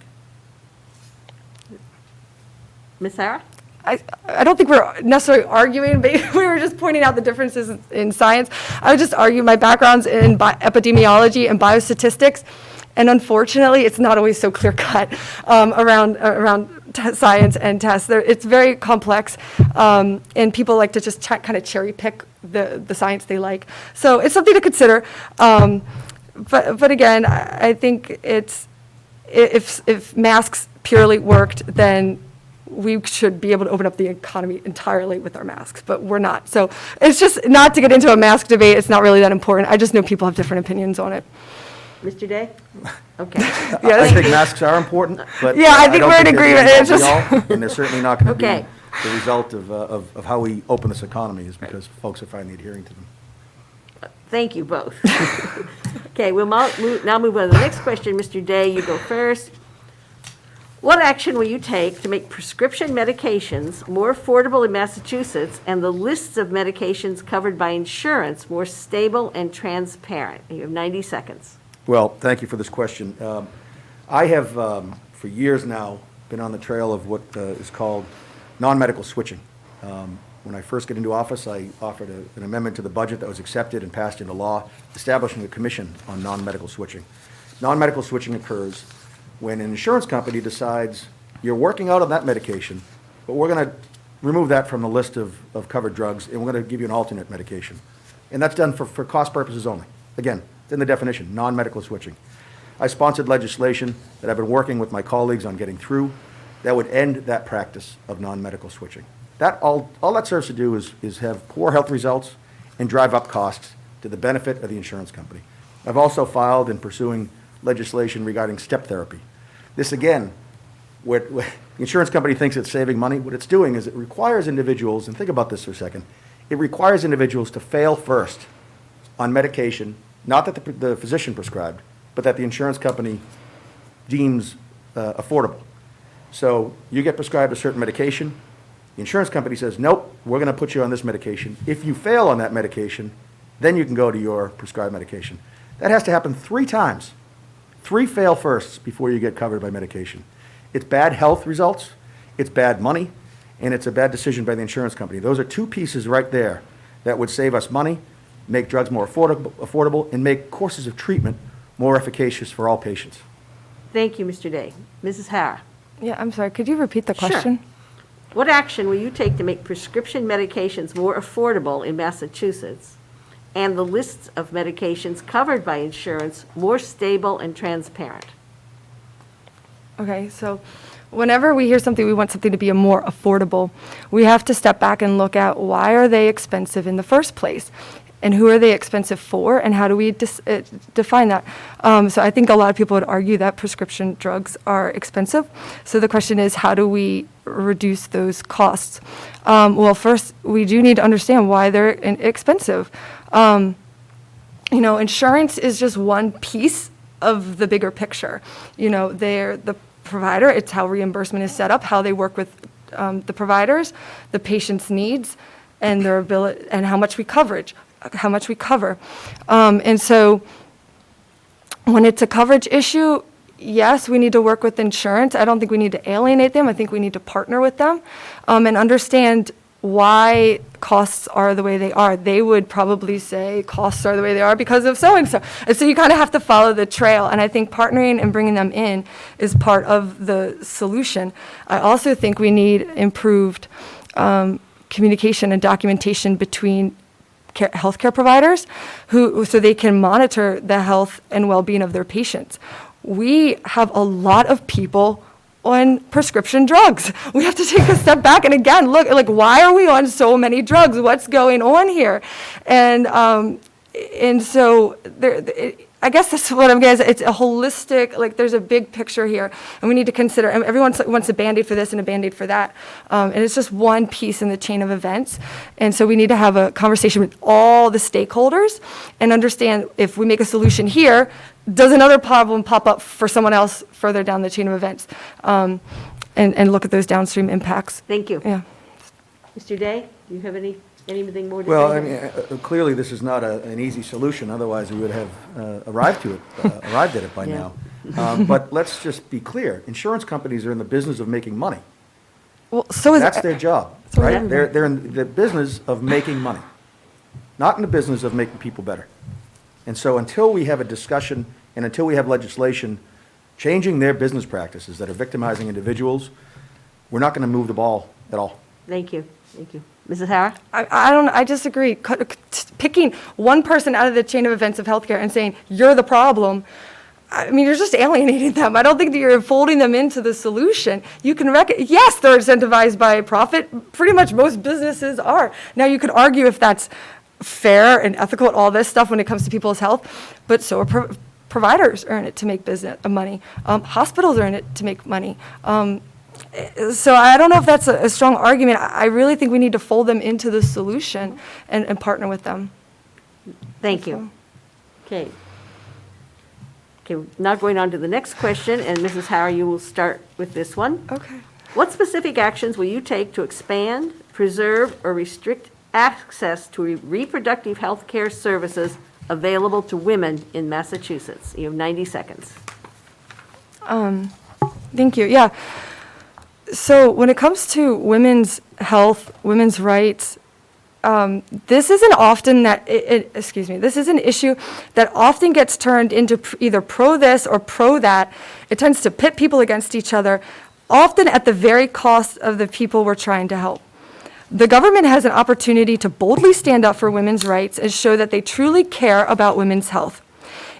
Ms. Harrah? I don't think we're necessarily arguing, but we were just pointing out the differences in science. I would just argue my background's in epidemiology and biostatistics, and unfortunately, it's not always so clear-cut around science and tests. It's very complex, and people like to just kind of cherry-pick the science they like. So it's something to consider. But again, I think it's if masks purely worked, then we should be able to open up the economy entirely with our masks, but we're not. So it's just not to get into a mask debate. It's not really that important. I just know people have different opinions on it. Mr. Day? Okay. I think masks are important, but Yeah, I think don't we're in they're the agreement. end It's all be just- all, and they're certainly not going to Okay. be the result of how we open this economy is because folks are finally adhering to them. Thank you both. Okay, we'll now move on to the next question. Mr. Day, you go first. What action will you take to make prescription medications more affordable in Massachusetts and the lists of medications covered by insurance more stable and transparent? You have 90 seconds. Well, thank you for this question. I have, for years now, been on the trail of what is called non-medical switching. When I first got into office, I offered an amendment to the budget that was accepted and passed into law, establishing a commission on non-medical switching. Non-medical switching occurs when an insurance company decides you're working out on that medication, but we're going to remove that from the list of covered drugs, and we're going to give you an alternate medication. And that's done for cost purposes only. Again, it's in the definition, non-medical switching. I sponsored legislation that I've been working with my colleagues on getting through that would end that practice of non-medical switching. That all that serves to do is have poor health results and drive up costs to the benefit of the insurance company. I've also filed and pursuing legislation regarding step therapy. This again, what the insurance company thinks it's saving money, what it's doing is it requires individuals, and think about this for a second, it requires individuals to fail first on medication, not that the physician prescribed, but that the insurance company deems affordable. So you get prescribed a certain medication, the insurance company says, nope, we're going to put you on this medication. If you fail on that medication, then you can go to your prescribed medication. That has to happen 3 times. 3 fail firsts before you get covered by medication. It's bad health results, it's bad money, and it's a bad decision by the insurance company. Those are 2 pieces right there that would save us money, make drugs more affordable, and make courses of treatment more efficacious for all patients. Thank you, Mr. Day. Mrs. Harrah? Yeah, I'm sorry, could you repeat the Sure. question? What action will you take to make prescription medications more affordable in Massachusetts and the lists of medications covered by insurance more stable and transparent? Okay, so whenever we hear something, we want something to be more affordable, we have to step back and look at why are they expensive in the first place? And who are they expensive for, and how do we define that? So I think a lot of people would argue that prescription drugs are expensive. So the question is, how do we reduce those costs? Well, first, we do need to understand why they're expensive. Insurance is just one piece of the bigger picture. They're the provider. It's how reimbursement is set up, how they work with the providers, the patient's needs, and their ability, and how much how much we cover. And so when it's a coverage issue, yes, we need to work with insurance. I don't think we need to alienate them. I think we need to partner with them and understand why costs are the way they are. They would probably say costs are the way they are because of so-and-so. And so you kind of have to follow the trail. And I think partnering and bringing them in is part of the solution. I also think we need improved communication and documentation between healthcare providers so they can monitor the health and well-being of their patients. We have a lot of people on prescription drugs. We have to take a step back and again, look, like, why are we on so many drugs? What's going on here? And so I guess that's what I'm getting at. It's a holistic, like, there's a big picture here, and we need to consider, and everyone wants a Band-Aid for this and a Band-Aid for that, and it's just one piece in the chain of events. And so we need to have a conversation with all the stakeholders and understand if we make a solution here, does another problem pop up for someone else further down the chain of events? And look at those downstream impacts. Thank you. Yeah. Mr. Day, do you have anything more to say? Well, I mean, clearly, this is not an easy solution, otherwise we would have arrived at it by Yeah. now. But let's just be clear, insurance companies are in the business of making money. Well, so is That's their job, So is right? everybody. They're in the business of making money, not in the business of making people better. And so until we have a discussion and until we have legislation changing their business practices that are victimizing individuals, we're not going to move the ball at all. Thank you. Thank you. Mrs. Harrah? I disagree. Picking one person out of the chain of events of healthcare and saying, you're the problem, I mean, you're just alienating them. I don't think that you're folding them into the solution. You can yes, they're incentivized by profit. Pretty much most businesses are. Now, you could argue if that's fair and ethical and all this stuff when it comes to people's health, but so are providers are in it to make business money. Hospitals are in it to make money. So I don't know if that's a strong argument. I really think we need to fold them into the solution and partner with them. Thank you. Okay. Okay, now going on to the next question, and Mrs. Harrah, you will start with this one. Okay. What specific actions will you take to expand, preserve, or restrict access to reproductive health care services available to women in Massachusetts? You have 90 seconds. Thank you. Yeah. So when it comes to women's health, women's rights, this isn't often this is an issue that often gets turned into either pro this or pro that. It tends to pit people against each other, often at the very cost of the people we're trying to help. The government has an opportunity to boldly stand up for women's rights and show that they truly care about women's health.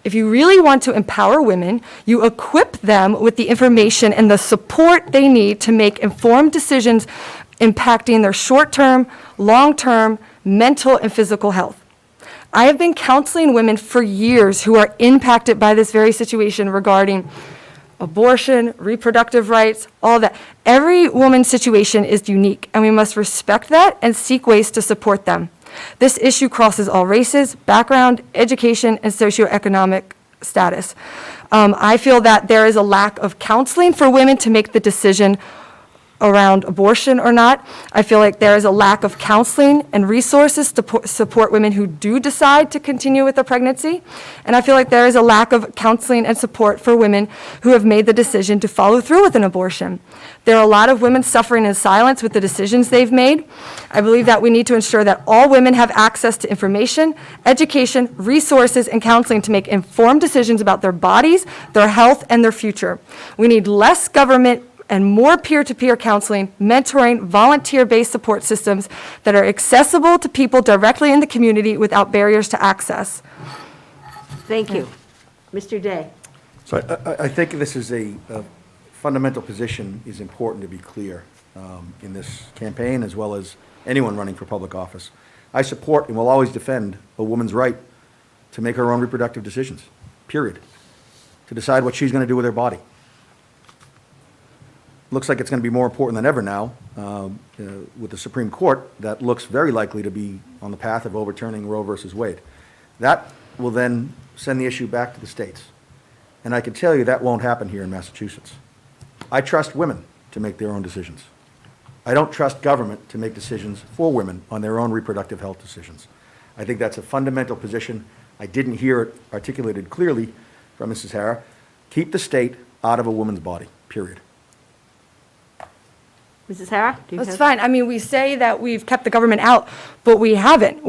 If you really want to empower women, you equip them with the information and the support they need to make informed decisions impacting their short-term, long-term, mental, and physical health. I have been counseling women for years who are impacted by this very situation regarding abortion, reproductive rights, all that. Every woman's situation is unique, and we must respect that and seek ways to support them. This issue crosses all races, background, education, and socioeconomic status. I feel that there is a lack of counseling for women to make the decision around abortion or not. I feel like there is a lack of counseling and resources to support women who do decide to continue with a pregnancy. And I feel like there is a lack of counseling and support for women who have made the decision to follow through with an abortion. There are a lot of women suffering in silence with the decisions they've made. I believe that we need to ensure that all women have access to information, education, resources, and counseling to make informed decisions about their bodies, their health, and their future. We need less government and more peer-to-peer counseling, mentoring, volunteer-based support systems that are accessible to people directly in the community without barriers to access. Thank you. Mr. Day? So I think this is a fundamental position is important to be clear in this campaign as well as anyone running for public office. I support and will always defend a woman's right to make her own reproductive decisions, period, to decide what she's going to do with her body. Looks like it's going to be more important than ever now with the Supreme Court that looks very likely to be on the path of overturning Roe versus Wade. That will then send the issue back to the states. And I can tell you that won't happen here in Massachusetts. I trust women to make their own decisions. I don't trust government to make decisions for women on their own reproductive health decisions. I think that's a fundamental position. I didn't hear it articulated clearly from Mrs. Harrah. Keep the state out of a woman's body, period. Mrs. Harrah? do you That's have- fine. I mean, we say that we've kept the government out, but we haven't.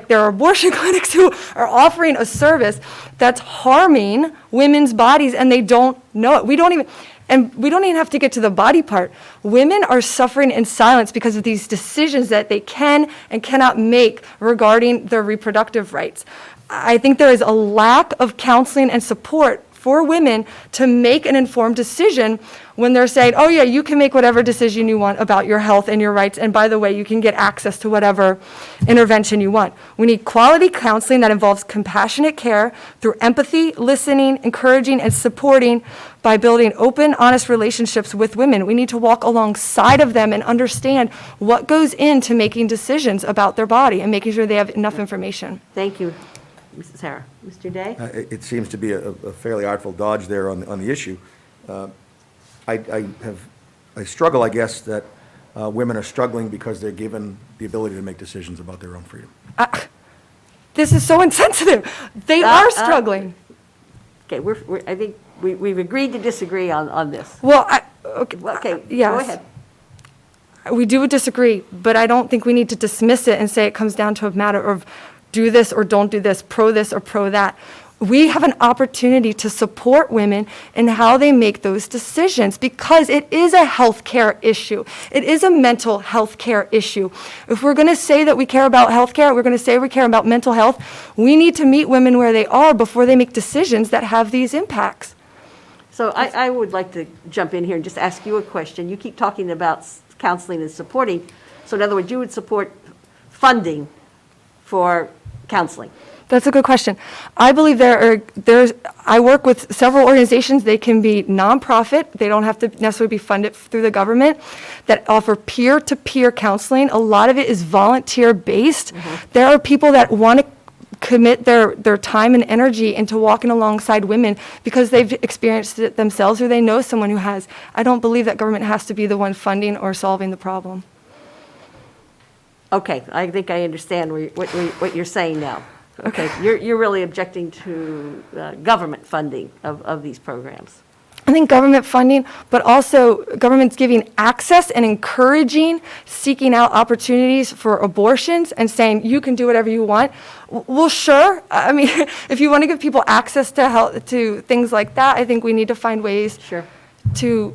There are abortion clinics who are offering a service that's harming women's bodies, and they don't know it. We don't even have to get to the body part. Women are suffering in silence because of these decisions that they can and cannot make regarding their reproductive rights. I think there is a lack of counseling and support for women to make an informed decision when they're saying, oh yeah, you can make whatever decision you want about your health and your rights, and by the way, you can get access to whatever intervention you want. We need quality counseling that involves compassionate care through empathy, listening, encouraging, and supporting by building open, honest relationships with women. We need to walk alongside of them and understand what goes into making decisions about their body and making sure they have enough information. Thank you, Mrs. Harrah. Mr. Day? It seems to be a fairly artful dodge there on the issue. I struggle, I guess, that women are struggling because they're given the ability to make decisions about their own freedom. This is so insensitive. They are struggling. Okay, I think we've agreed to disagree on this. Well, okay, Okay, yes. go ahead. We do disagree, but I don't think we need to dismiss it and say it comes down to a matter of do this or don't do this, pro this or pro that. We have an opportunity to support women in how they make those decisions because it is a health care issue. It is a mental health care issue. If we're going to say that we care about health care, we're going to say we care about mental health, we need to meet women where they are before they make decisions that have these impacts. So I would like to jump in here and just ask you a question. You keep talking about counseling and supporting. So in other words, you would support funding for counseling? That's a good question. I believe I work with several organizations. They can be nonprofit. They don't have to necessarily be funded through the government that offer peer-to-peer counseling. A lot of it is volunteer-based. There are people that want to commit their time and energy into walking alongside women because they've experienced it themselves or they know someone who has. I don't believe that government has to be the one funding or solving the problem. Okay, I think I understand what you're saying now. Okay, you're really objecting to government funding of these programs. I think government funding, but also government's giving access and encouraging, seeking out opportunities for abortions and saying, you can do whatever you want. Well, sure. I mean, if you want to give people access to health, to things like that, I think we need to find ways Sure. to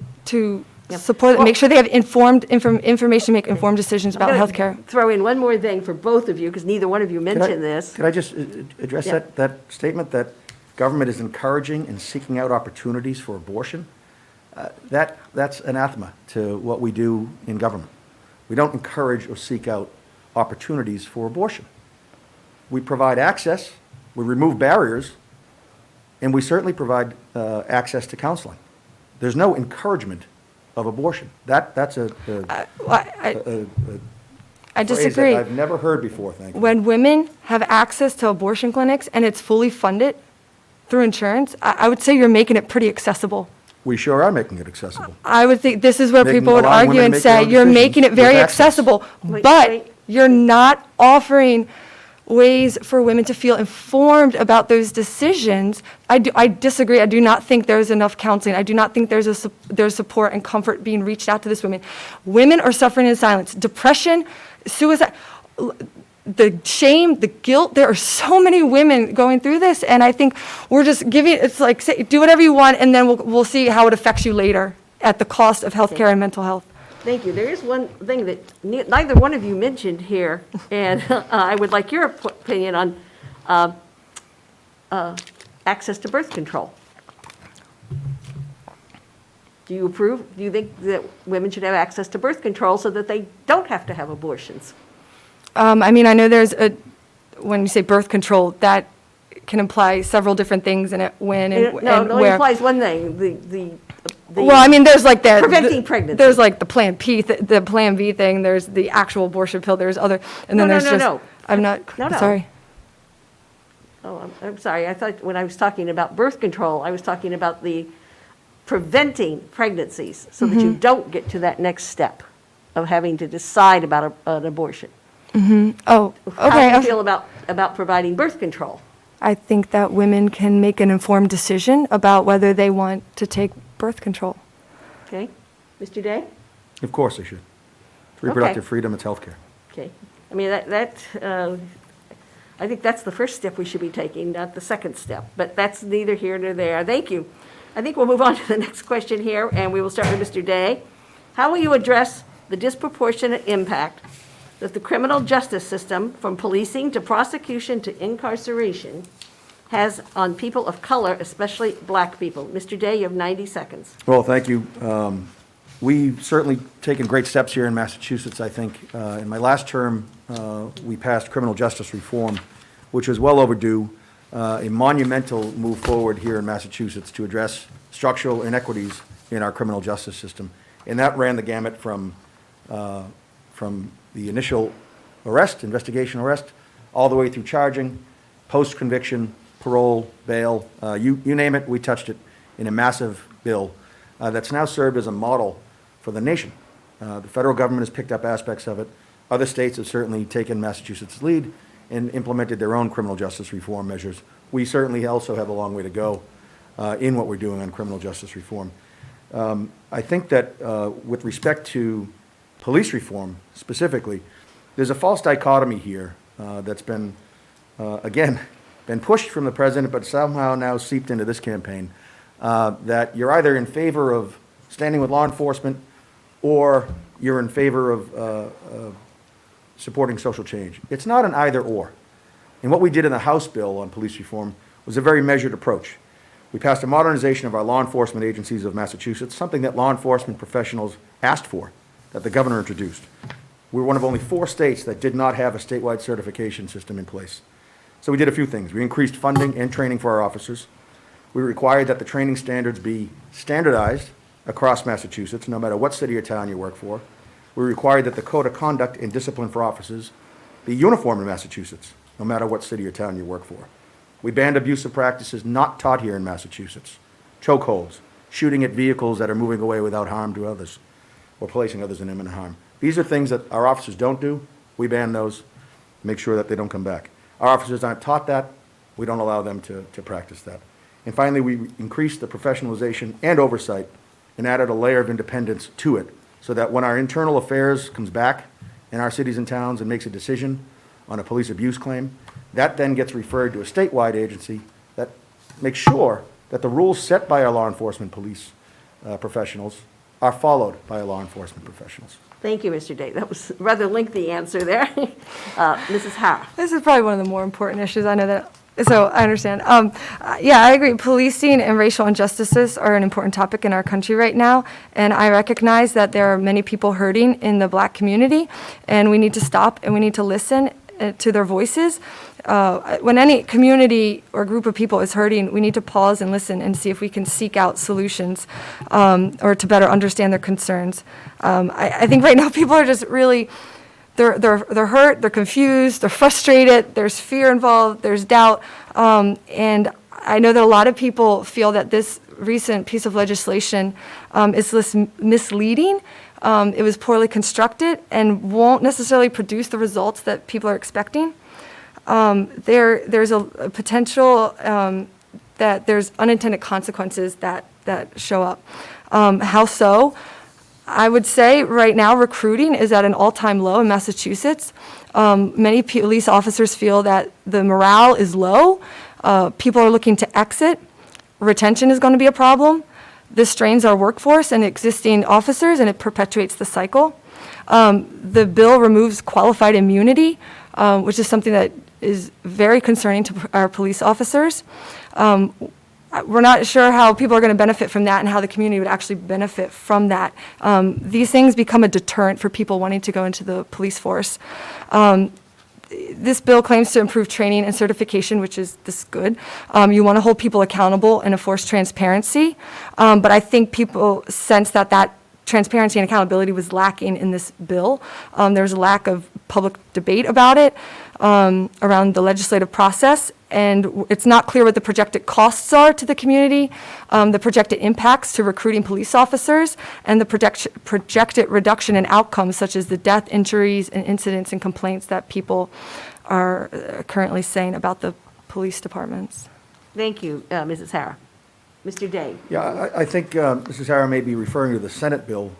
Yep. support, Well- make sure they have information to make informed decisions about I'm gonna healthcare. Throw in one more thing for both of you, because neither one of you mentioned this. Could I just address Yeah. that statement that government is encouraging and seeking out opportunities for abortion? That's anathema to what we do in government. We don't encourage or seek out opportunities for abortion. We provide access, we remove barriers, and we certainly provide access to counseling. There's no encouragement of abortion. That's a I phrase disagree. that I've never heard before, thank you. When women have access to abortion clinics and it's fully funded through insurance, I would say you're making it pretty accessible. We sure are making it accessible. I would think this is where Making people would allowing argue women and to make their say, own you're decisions making it very with access." accessible, Wait, but wait. you're not offering ways for women to feel informed about those decisions. I disagree. I do not think there's enough counseling. I do not think there's support and comfort being reached out to this women. Women are suffering in silence. Depression, suicide, the shame, the guilt. There are so many women going through this, and I think we're just giving, it's like, say, do whatever you want, and then we'll see how it affects you later at the cost of healthcare and mental health. Thank you. There is one thing that neither one of you mentioned here, and I would like your opinion on access to birth control. Do you approve? Do you think that women should have access to birth control so that they don't have to have abortions? I mean, I know when you say birth control, that can imply several different things in it, when and No, and it where. implies one thing, the Well, I mean, there's like the. Preventing pregnancy. There's like the Plan P, the Plan B thing, there's the actual abortion pill, there's other, and then No, there's no, just. no. I'm not, No, no. sorry. Oh, I'm sorry. I thought when I was talking about birth control, I was talking about the preventing pregnancies so that you don't get to that next step of having to decide about an abortion. Oh, How do okay. you feel about about providing birth control? I think that women can make an informed decision about whether they want to take birth control. Okay. Mr. Day? Of course they should. It's reproductive freedom, it's healthcare. Okay. I mean, I think that's the first step we should be taking, not the second step, but that's neither here nor there. Thank you. I think we'll move on to the next question here, and we will start with Mr. Day. How will you address the disproportionate impact that the criminal justice system, from policing to prosecution to incarceration, has on people of color, especially black people? Mr. Day, you have 90 seconds. Well, thank you. We've certainly taken great steps here in Massachusetts, I think. In my last term, we passed criminal justice reform, which was well overdue, a monumental move forward here in Massachusetts to address structural inequities in our criminal justice system. And that ran the gamut from the initial arrest, investigation arrest, all the way through charging, post-conviction, parole, bail, you name it, we touched it in a massive bill that's now served as a model for the nation. The federal government has picked up aspects of it. Other states have certainly taken Massachusetts' lead and implemented their own criminal justice reform measures. We certainly also have a long way to go in what we're doing on criminal justice reform. I think that with respect to police reform specifically, there's a false dichotomy here that's been, again, been pushed from the president, but somehow now seeped into this campaign, that you're either in favor of standing with law enforcement or you're in favor of supporting social change. It's not an either or. And what we did in the House bill on police reform was a very measured approach. We passed a modernization of our law enforcement agencies of Massachusetts, something that law enforcement professionals asked for, that the governor introduced. We were one of only 4 states that did not have a statewide certification system in place. So we did a few things. We increased funding and training for our officers. We required that the training standards be standardized across Massachusetts, no matter what city or town you work for. We required that the code of conduct and discipline for officers be uniform in Massachusetts, no matter what city or town you work for. We banned abusive practices not taught here in Massachusetts. Chokeholds, shooting at vehicles that are moving away without harm to others, or placing others in imminent harm. These are things that our officers don't do. We ban those, make sure that they don't come back. Our officers aren't taught that. We don't allow them to practice that. And finally, we increased the professionalization and oversight and added a layer of independence to it so that when our internal affairs comes back in our cities and towns and makes a decision on a police abuse claim, that then gets referred to a statewide agency that makes sure that the rules set by our law enforcement police professionals are followed by our law enforcement professionals. Thank you, Mr. Day. That was a rather lengthy answer there. Mrs. Harrah. This is probably one of the more important issues. I know that, so I understand. Yeah, I agree. Policing and racial injustices are an important topic in our country right now, and I recognize that there are many people hurting in the Black community, and we need to stop and we need to listen to their voices. When any community or group of people is hurting, we need to pause and listen and see if we can seek out solutions or to better understand their concerns. I think right now people are just really, they're hurt, they're confused, they're frustrated, there's fear involved, there's doubt. And I know that a lot of people feel that this recent piece of legislation is misleading. It was poorly constructed and won't necessarily produce the results that people are expecting. There's a potential that there's unintended consequences that show up. How so? I would say right now recruiting is at an all-time low in Massachusetts. Many police officers feel that the morale is low. People are looking to exit. Retention is going to be a problem. This strains our workforce and existing officers, and it perpetuates the cycle. The bill removes qualified immunity, which is something that is very concerning to our police officers. We're not sure how people are going to benefit from that and how the community would actually benefit from that. These things become a deterrent for people wanting to go into the police force. This bill claims to improve training and certification, which is good. You want to hold people accountable and enforce transparency, but I think people sense that transparency and accountability was lacking in this bill. There was a lack of public debate about it around the legislative process, and it's not clear what the projected costs are to the community, the projected impacts to recruiting police officers, and the projected reduction in outcomes such as the death, injuries, and incidents and complaints that people are currently saying about the police departments. Thank you, Mrs. Harrah. Mr. Day? Yeah, I think Mrs. Harrah may be referring to the Senate bill,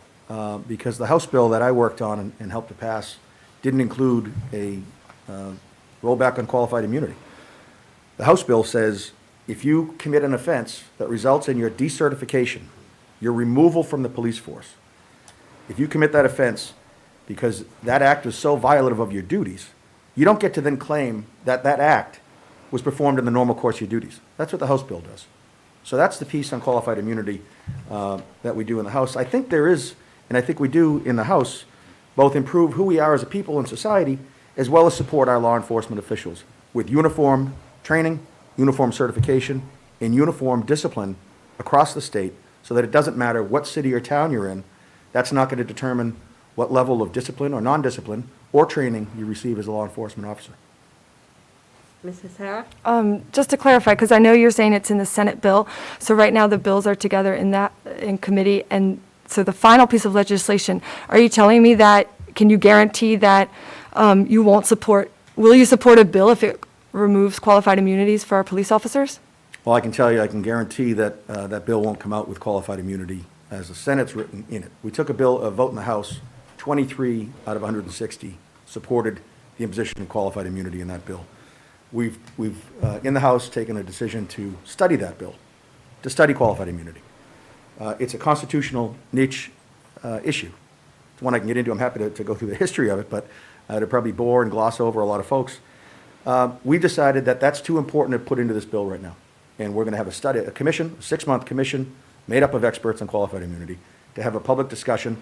because the House bill that I worked on and helped to pass didn't include a rollback on qualified immunity. The House bill says if you commit an offense that results in your decertification, your removal from the police force, if you commit that offense because that act was so violative of your duties, you don't get to then claim that that act was performed in the normal course of your duties. That's what the House bill does. So that's the piece on qualified immunity that we do in the House. I think there is, and I think we do in the House, both improve who we are as a people in society, as well as support our law enforcement officials with uniform training, uniform certification, and uniform discipline across the state, so that it doesn't matter what city or town you're in. That's not going to determine what level of discipline or non-discipline or training you receive as a law enforcement officer. Mrs. Harrah? Just to clarify, because I know you're saying it's in the Senate bill, so right now the bills are together in committee, and so the final piece of legislation, are you telling me that, can you guarantee that you won't support, will you support a bill if it removes qualified immunities for our police officers? Well, I can tell you, I can guarantee that that bill won't come out with qualified immunity as the Senate's written in it. We took a vote in the House, 23 out of 160 supported the imposition of qualified immunity in that bill. We've in the House, taken a decision to study that bill, to study qualified immunity. It's a constitutional niche issue. It's one I can get into. I'm happy to go through the history of it, but to probably bore and gloss over a lot of folks. We decided that that's too important to put into this bill right now. And we're going to have a commission, a 6-month commission, made up of experts on qualified immunity, to have a public discussion.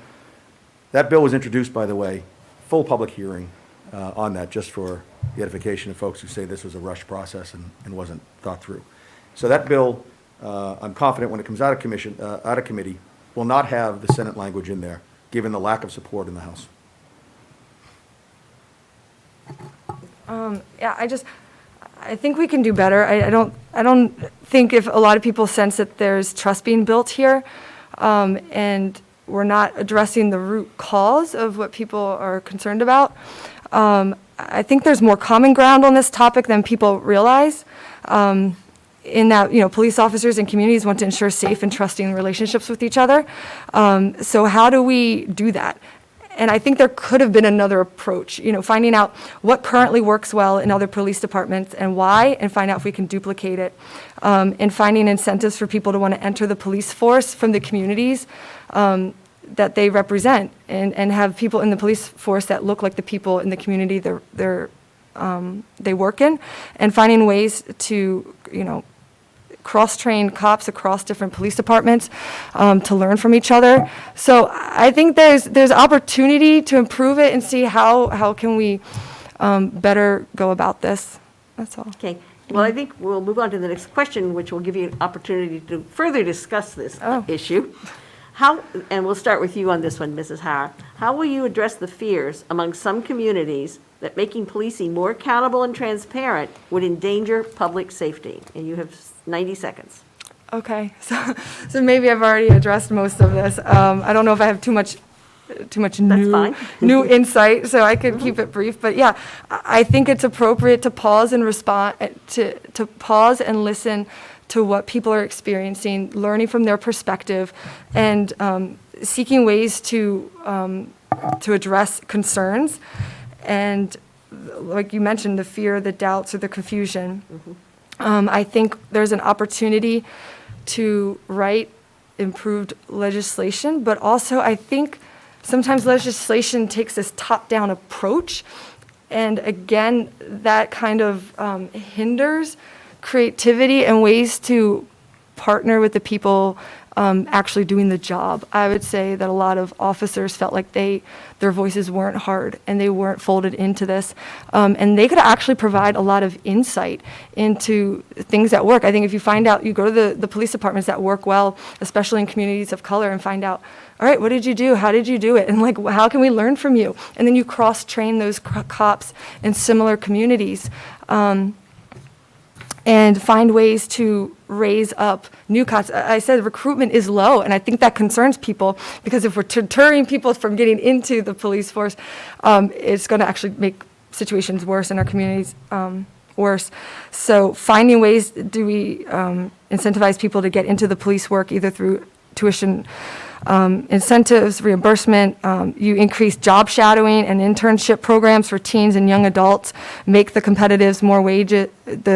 That bill was introduced, by the way, full public hearing on that, just for the edification of folks who say this was a rush process and wasn't thought through. So that bill, I'm confident when it comes out of committee, will not have the Senate language in there, given the lack of support in the House. Yeah, I think we can do better. I don't think, if a lot of people sense that there's trust being built here, and we're not addressing the root cause of what people are concerned about. I think there's more common ground on this topic than people realize, in that, police officers and communities want to ensure safe and trusting relationships with each other. So how do we do that? And I think there could have been another approach, finding out what currently works well in other police departments and why, and find out if we can duplicate it, and finding incentives for people to want to enter the police force from the communities that they represent, and have people in the police force that look like the people in the community they work in, and finding ways to, cross-train cops across different police departments to learn from each other. So I think there's opportunity to improve it and see how can we better go about this. That's all. Okay, well, I think we'll move on to the next question, which will give you an opportunity to further discuss this issue. And we'll start with you on this one, Mrs. Harrah. How will you address the fears among some communities that making policing more accountable and transparent would endanger public safety? And you have 90 seconds. Okay, so maybe I've already addressed most of this. I don't know if I have too much new, fine. new insight, so I could keep it brief. But yeah, I think it's appropriate to pause and respond, to pause and listen to what people are experiencing, learning from their perspective, and seeking ways to address concerns. And like you mentioned, the fear, the doubts, or the confusion. I think there's an opportunity to write improved legislation, but also I think sometimes legislation takes this top-down approach, and again, that kind of hinders creativity and ways to partner with the people actually doing the job. I would say that a lot of officers felt like their voices weren't heard and they weren't folded into this. And they could actually provide a lot of insight into things that work. I think if you find out, you go to the police departments that work well, especially in communities of color, and find out, all right, what did you do? How did you do it? And like, how can we learn from you? And then you cross-train those cops in similar communities. And find ways to raise up new cops. I said recruitment is low, and I think that concerns people, because if we're deterring people from getting into the police force, it's going to actually make situations worse in our communities worse. So finding ways, do we incentivize people to get into the police work either through tuition incentives, reimbursement, you increase job shadowing and internship programs for teens and young adults, make the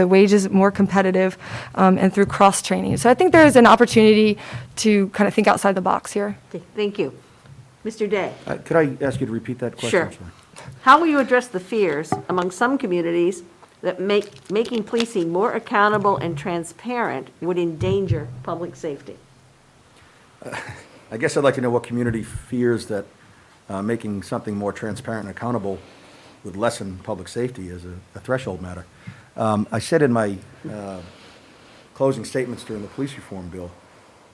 wages more competitive, and through cross-training. So I think there is an opportunity to kind of think outside the box here. Okay, thank you. Mr. Day? Could I ask you to repeat that question? Sure. I'm sorry. How will you address the fears among some communities that making policing more accountable and transparent would endanger public safety? I guess I'd like to know what community fears that making something more transparent and accountable would lessen public safety as a threshold matter. I said in my closing statements during the police reform bill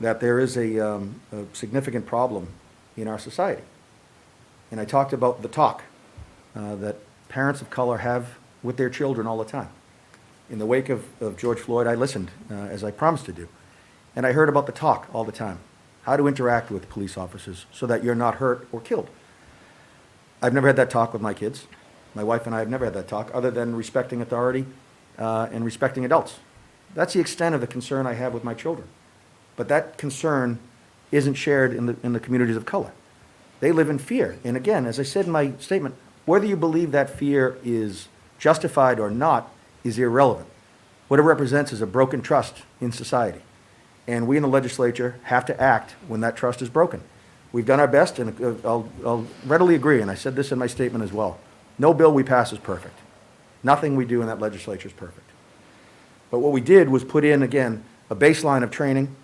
that there is a significant problem in our society. And I talked about the talk that parents of color have with their children all the time. In the wake of George Floyd, I listened, as I promised to do. And I heard about the talk all the time, how to interact with police officers so that you're not hurt or killed. I've never had that talk with my kids. My wife and I have never had that talk, other than respecting authority and respecting adults. That's the extent of the concern I have with my children. But that concern isn't shared in the communities of color. They live in fear. And again, as I said in my statement, whether you believe that fear is justified or not is irrelevant. What it represents is a broken trust in society. And we in the legislature have to act when that trust is broken. We've done our best, and I'll readily agree, and I said this in my statement as well. No bill we pass is perfect. Nothing we do in that legislature is perfect. But what we did was put in, again, a baseline of training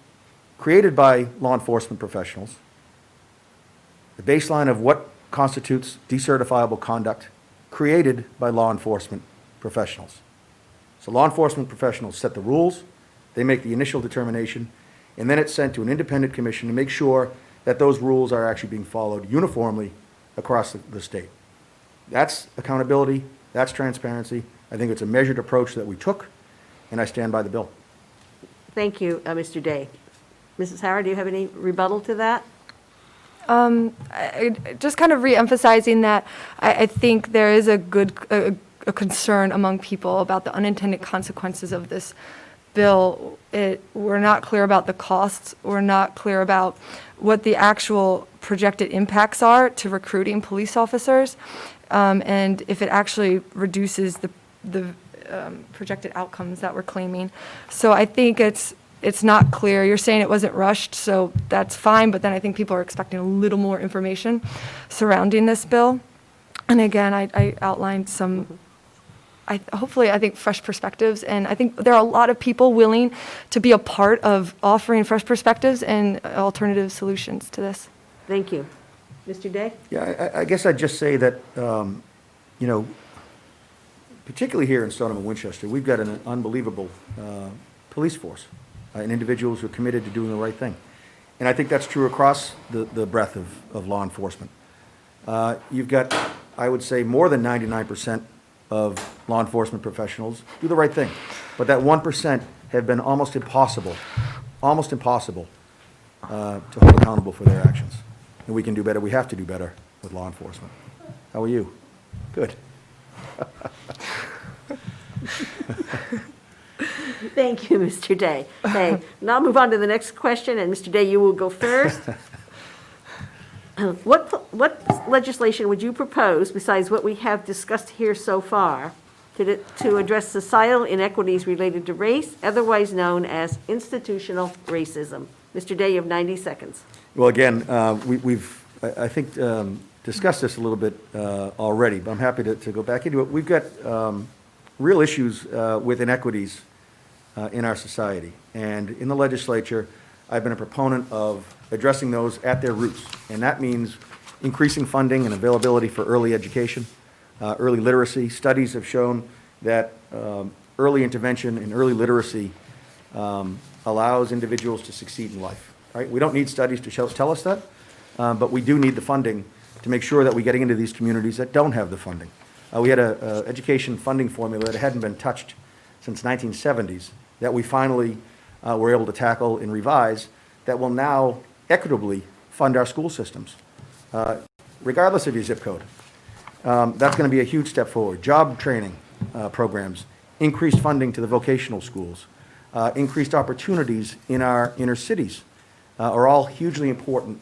created by law enforcement professionals, the baseline of what constitutes decertifiable conduct created by law enforcement professionals. So law enforcement professionals set the rules, they make the initial determination, and then it's sent to an independent commission to make sure that those rules are actually being followed uniformly across the state. That's accountability, that's transparency. I think it's a measured approach that we took, and I stand by the bill. Thank you, Mr. Day. Mrs. Harrah, do you have any rebuttal to that? Just kind of re-emphasizing that I think there is a concern among people about the unintended consequences of this bill. We're not clear about the costs. We're not clear about what the actual projected impacts are to recruiting police officers, and if it actually reduces the projected outcomes that we're claiming. So I think it's not clear. You're saying it wasn't rushed, so that's fine, but then I think people are expecting a little more information surrounding this bill. And again, I outlined some, hopefully, I think, fresh perspectives, and I think there are a lot of people willing to be a part of offering fresh perspectives and alternative solutions to this. Thank you. Mr. Day? Yeah, I guess I'd just say that, particularly here in Stoneham and Winchester, we've got an unbelievable police force and individuals who are committed to doing the right thing. And I think that's true across the breadth of law enforcement. You've got, I would say, more than 99% of law enforcement professionals do the right thing. But that 1% have been almost impossible to hold accountable for their actions. And we can do better. We have to do better with law enforcement. How are you? Good. Thank you, Mr. Day. Okay, now I'll move on to the next question, and Mr. Day, you will go first. What legislation would you propose, besides what we have discussed here so far, to address societal inequities related to race, otherwise known as institutional racism? Mr. Day, you have 90 seconds. Well, again, we've, I think, discussed this a little bit already, but I'm happy to go back into it. We've got real issues with inequities in our society. And in the legislature, I've been a proponent of addressing those at their roots. And that means increasing funding and availability for early education, early literacy. Studies have shown that early intervention and early literacy allows individuals to succeed in life. Right? We don't need studies to tell us that, but we do need the funding to make sure that we're getting into these communities that don't have the funding. We had an education funding formula that hadn't been touched since 1970s that we finally were able to tackle and revise that will now equitably fund our school systems, regardless of your zip code. That's going to be a huge step forward. Job training programs, increased funding to the vocational schools, increased opportunities in our inner cities are all hugely important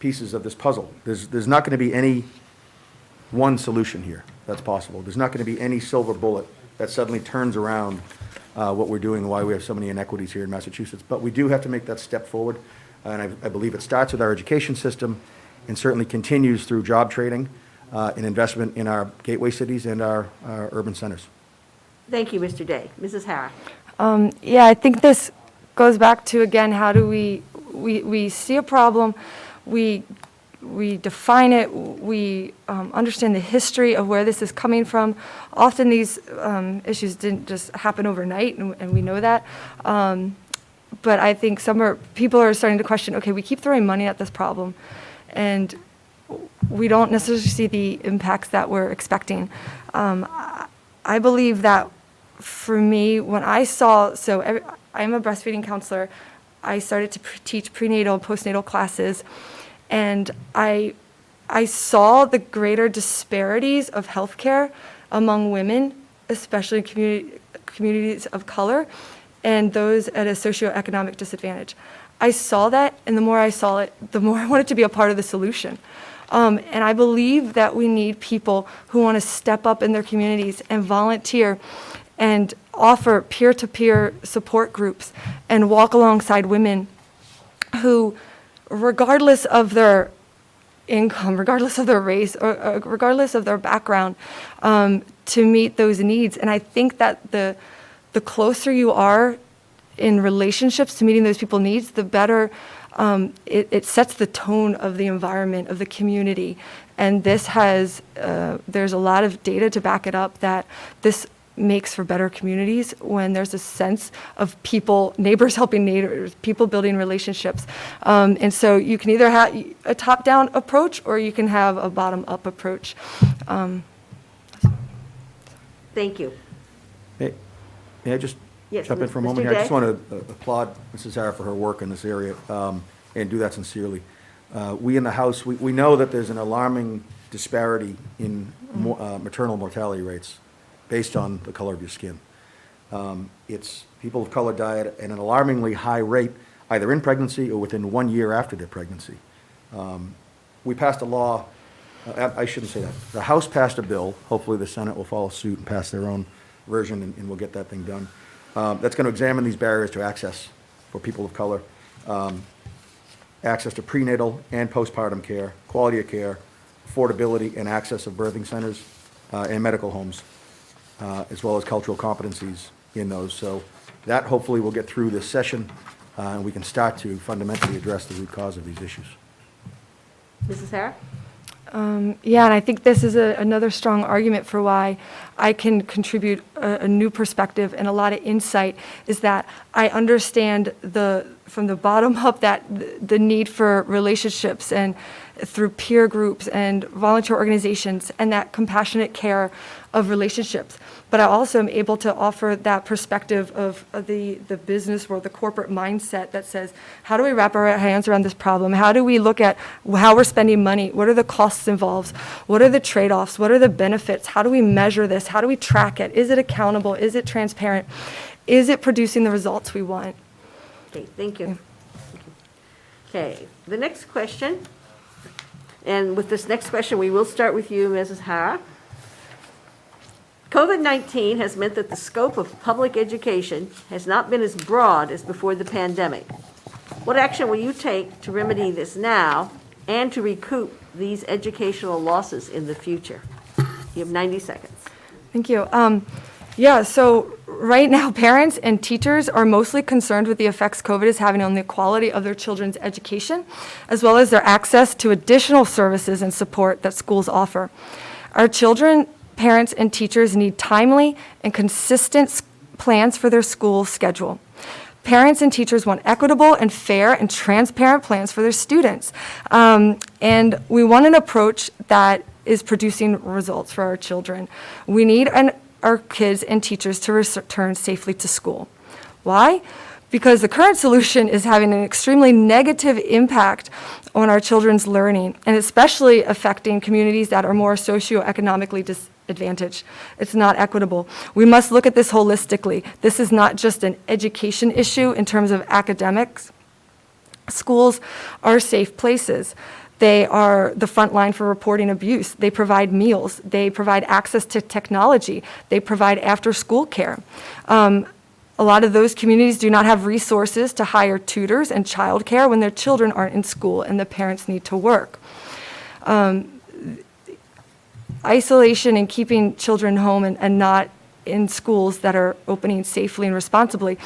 pieces of this puzzle. There's not going to be any one solution here that's possible. There's not going to be any silver bullet that suddenly turns around what we're doing and why we have so many inequities here in Massachusetts. But we do have to make that step forward, and I believe it starts with our education system and certainly continues through job training and investment in our gateway cities and our urban centers. Thank you, Mr. Day. Mrs. Harrah? Yeah, I think this goes back to, again, how do we see a problem, we define it, we understand the history of where this is coming from. Often these issues didn't just happen overnight, and we know that. But I think people are starting to question, okay, we keep throwing money at this problem, and we don't necessarily see the impacts that we're expecting. I believe that for me, when I saw, I'm a breastfeeding counselor. I started to teach prenatal and postnatal classes, and I saw the greater disparities of healthcare among women, especially in communities of color, and those at a socioeconomic disadvantage. I saw that, and the more I saw it, the more I wanted to be a part of the solution. And I believe that we need people who want to step up in their communities and volunteer and offer peer-to-peer support groups and walk alongside women who, regardless of their income, regardless of their race, or regardless of their background, to meet those needs. And I think that the closer you are in relationships to meeting those people's needs, the better it sets the tone of the environment, of the community. And this there's a lot of data to back it up that this makes for better communities when there's a sense of neighbors helping neighbors, people building relationships. And so you can either have a top-down approach or you can have a bottom-up approach. Thank you. May I just Yes, jump in for a Mr. moment here? I just Day? want to applaud Mrs. Harrah for her work in this area and do that sincerely. We in the House, we know that there's an alarming disparity in maternal mortality rates based on the color of your skin. It's people of color die at an alarmingly high rate, either in pregnancy or within 1 year after their pregnancy. We passed a law, I shouldn't say that. The House passed a bill, hopefully the Senate will follow suit and pass their own version, and we'll get that thing done. That's going to examine these barriers to access for people of color, access to prenatal and postpartum care, quality of care, affordability and access of birthing centers and medical homes, as well as cultural competencies in those. So that hopefully will get through this session, and we can start to fundamentally address the root cause of these issues. Mrs. Harrah? Yeah, and I think this is another strong argument for why I can contribute a new perspective and a lot of insight, is that I understand from the bottom up that the need for relationships and through peer groups and volunteer organizations and that compassionate care of relationships. But I also am able to offer that perspective of the business world, the corporate mindset that says, how do we wrap our hands around this problem? How do we look at how we're spending money? What are the costs involved? What are the trade-offs? What are the benefits? How do we measure this? How do we track it? Is it accountable? Is it transparent? Is it producing the results we want? Okay, thank you. Okay, the next question, and with this next question, we will start with you, Mrs. Harrah. COVID-19 has meant that the scope of public education has not been as broad as before the pandemic. What action will you take to remedy this now and to recoup these educational losses in the future? You have 90 seconds. Thank you. Yeah, so right now, parents and teachers are mostly concerned with the effects COVID is having on the quality of their children's education, as well as their access to additional services and support that schools offer. Our children, parents, and teachers need timely and consistent plans for their school schedule. Parents and teachers want equitable and fair and transparent plans for their students. And we want an approach that is producing results for our children. We need our kids and teachers to return safely to school. Why? because the current solution is having an extremely negative impact on our children's learning, and especially affecting communities that are more socioeconomically disadvantaged. It's not equitable. We must look at this holistically. This is not just an education issue in terms of academics. Schools are safe places. They are the front line for reporting abuse. They provide meals. They provide access to technology. They provide after-school care. A lot of those communities do not have resources to hire tutors and childcare when their children aren't in school and the parents need to work. Isolation and keeping children home and not in schools that are opening safely and responsibly.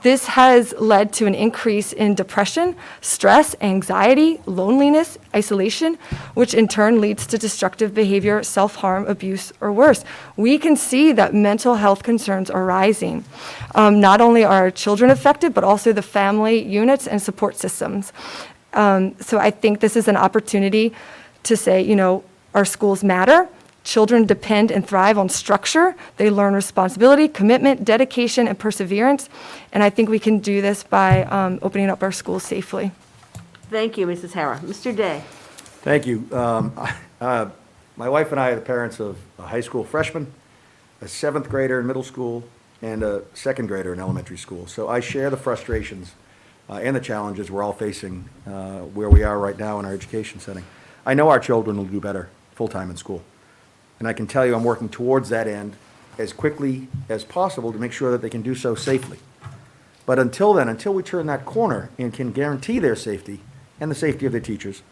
This has led to an increase in depression, stress, anxiety, loneliness, isolation, which in turn leads to destructive behavior, self-harm, abuse, or worse. We can see that mental health concerns are rising. Not only are our children affected, but also the family units and support systems. So I think this is an opportunity to say, you know, our schools matter. Children depend and thrive on structure. They learn responsibility, commitment, dedication, and perseverance. And I think we can do this by opening up our schools safely. Thank you, Mrs. Harrah. Mr. Day? Thank you. My wife and I are the parents of a high school freshman, a seventh grader in middle school, and a second grader in elementary school. So I share the frustrations and the challenges we're all facing where we are right now in our education setting. I know our children will do better full-time in school. And I can tell you I'm working towards that end as quickly as possible to make sure that they can do so safely. But until then, until we turn that corner and can guarantee their safety and the safety of their teachers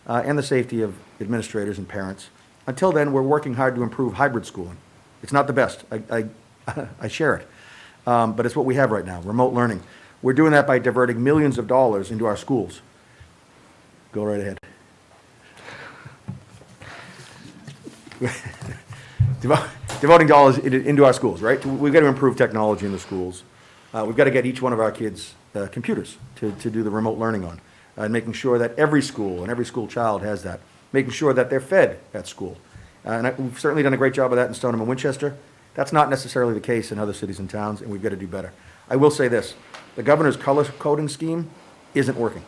and the safety of administrators and parents, until then, we're working hard to improve hybrid schooling. It's not the best. I share it. But it's what we have right now, remote learning. We're doing that by diverting millions of dollars into our schools. Go right ahead. Devoting dollars into our schools, right? We've got to improve technology in the schools. We've got to get each one of our kids computers to do the remote learning on, and making sure that every school and every school child has that, making sure that they're fed at school. We've certainly done a great job of that in Stoneham and Winchester. That's not necessarily the case in other cities and towns, and we've got to do better. I will say this, the governor's color coding scheme isn't working.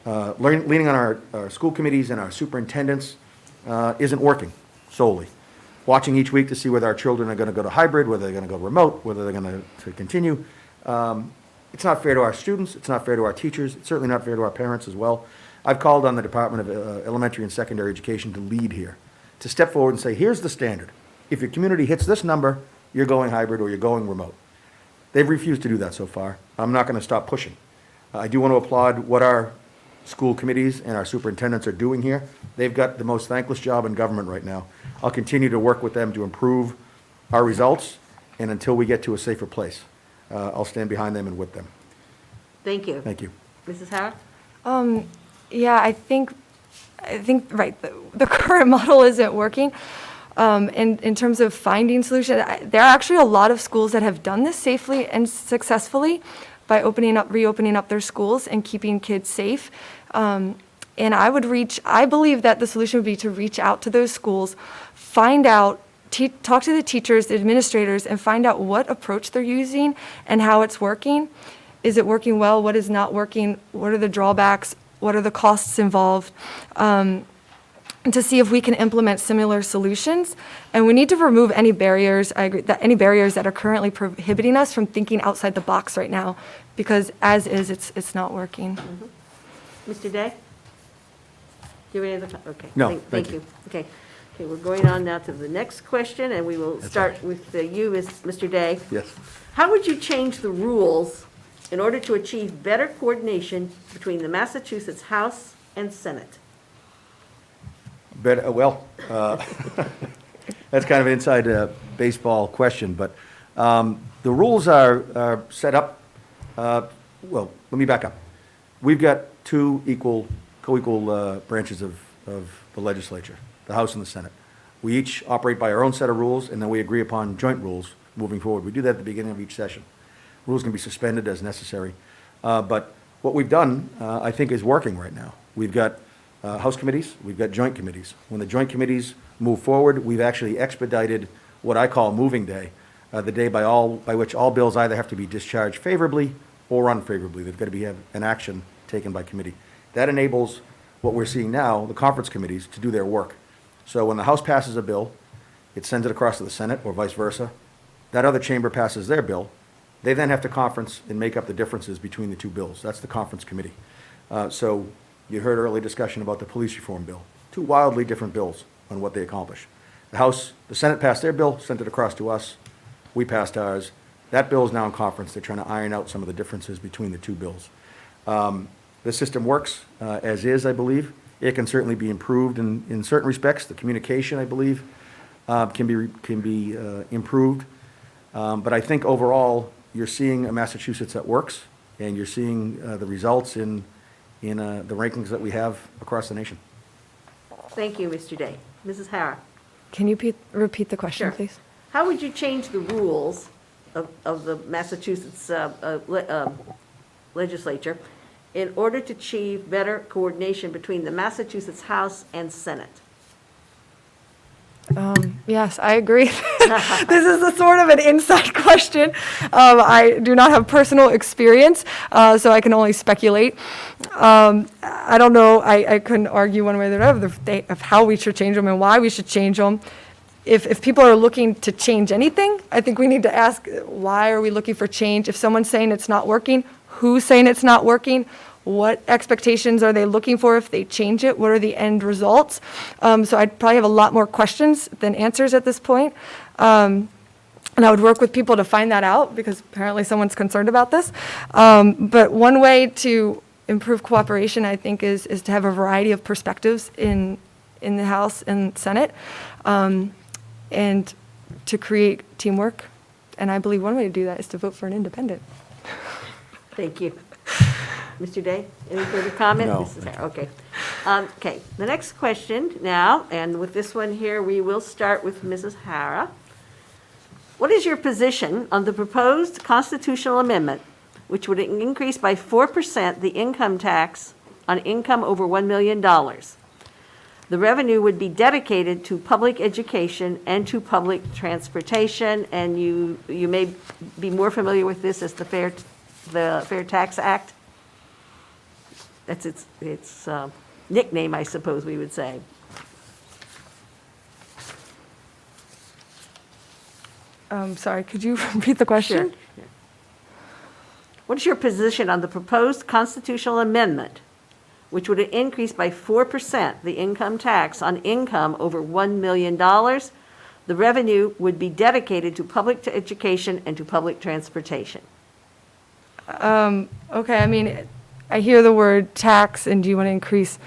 Leaning on our school committees and our superintendents isn't working solely. Watching each week to see whether our children are going to go to hybrid, whether they're going to go remote, whether they're going to continue. It's not fair to our students. It's not fair to our teachers. It's certainly not fair to our parents as well. I've called on the Department of Elementary and Secondary Education to lead here, to step forward and say, here's the standard. If your community hits this number, you're going hybrid or you're going remote. They've refused to do that so far. I'm not going to stop pushing. I do want to applaud what our school committees and our superintendents are doing here. They've got the most thankless job in government right now. I'll continue to work with them to improve our results, and until we get to a safer place, I'll stand behind them and with them. Thank you. Thank you. Mrs. Harrah? Yeah, I think right, the current model isn't working. In terms of finding solutions, there are actually a lot of schools that have done this safely and successfully by reopening up their schools and keeping kids safe. And I believe that the solution would be to reach out to those schools, find out, talk to the teachers, the administrators, and find out what approach they're using and how it's working. Is it working well? What is not working? What are the drawbacks? What are the costs involved? And to see if we can implement similar solutions. And we need to remove any barriers, I agree, that any barriers that are currently prohibiting us from thinking outside the box right now, because as is, it's not working. Mr. Day? Do you have any other, okay. No, Thank you. Okay, we're going on now to the next question, and we will start with you, Mr. Day. Yes. How would you change the rules in order to achieve better coordination between the Massachusetts House and Senate? That's kind of an inside baseball question, but the rules are set up, well, let me back up. We've got two co-equal branches of the legislature, the House and the Senate. We each operate by our own set of rules, and then we agree upon joint rules moving forward. We do that at the beginning of each session. Rules can be suspended as necessary. But what we've done, I think, is working right now. We've got House committees, we've got joint committees. When the joint committees move forward, we've actually expedited what I call moving day, the day by which all bills either have to be discharged favorably or unfavorably. They've got to have an action taken by committee. That enables what we're seeing now, the conference committees, to do their work. So when the House passes a bill, it sends it across to the Senate or vice versa. That other chamber passes their bill. They then have to conference and make up the differences between the two bills. That's the conference committee. So you heard early discussion about the police reform bill. Two wildly different bills on what they accomplish. The Senate passed their bill, sent it across to us. We passed ours. That bill is now in conference. They're trying to iron out some of the differences between the two bills. The system works as is, I believe. It can certainly be improved in certain respects. The communication, I believe, can be improved. But I think overall, you're seeing a Massachusetts that works, and you're seeing the results in the rankings that we have across the nation. Thank you, Mr. Day. Mrs. Harrah? Can you repeat the question, Sure. please? How would you change the rules of the Massachusetts legislature in order to achieve better coordination between the Massachusetts House and Senate? Yes, I agree. This is a sort of an inside question. I do not have personal experience, so I can only speculate. I don't know, I couldn't argue one way or the other of how we should change them and why we should change them. If people are looking to change anything, I think we need to ask, why are we looking for change? If someone's saying it's not working, who's saying it's not working? What expectations are they looking for if they change it? What are the end results? So I'd probably have a lot more questions than answers at this point. And I would work with people to find that out, because apparently someone's concerned about this. But one way to improve cooperation, I think, is to have a variety of perspectives in the House and Senate, and to create teamwork. And I believe one way to do that is to vote for an independent. Thank you. Mr. Day, any further comment? No. Mrs. Harrah, okay. Okay, the next question now, and with this one here, we will start with Mrs. Harrah. What is your position on the proposed constitutional amendment, which would increase by 4% the income tax on income over $1 million? The revenue would be dedicated to public education and to public transportation, and you may be more familiar with this as the Fair Tax Act. That's its nickname, I suppose we would say. Sorry, could you repeat the question? Sure. What is your position on the proposed constitutional amendment, which would increase by 4% the income tax on income over $1 million? The revenue would be dedicated to public education and to public transportation. Okay, I mean, I hear the word tax, and do you want to increase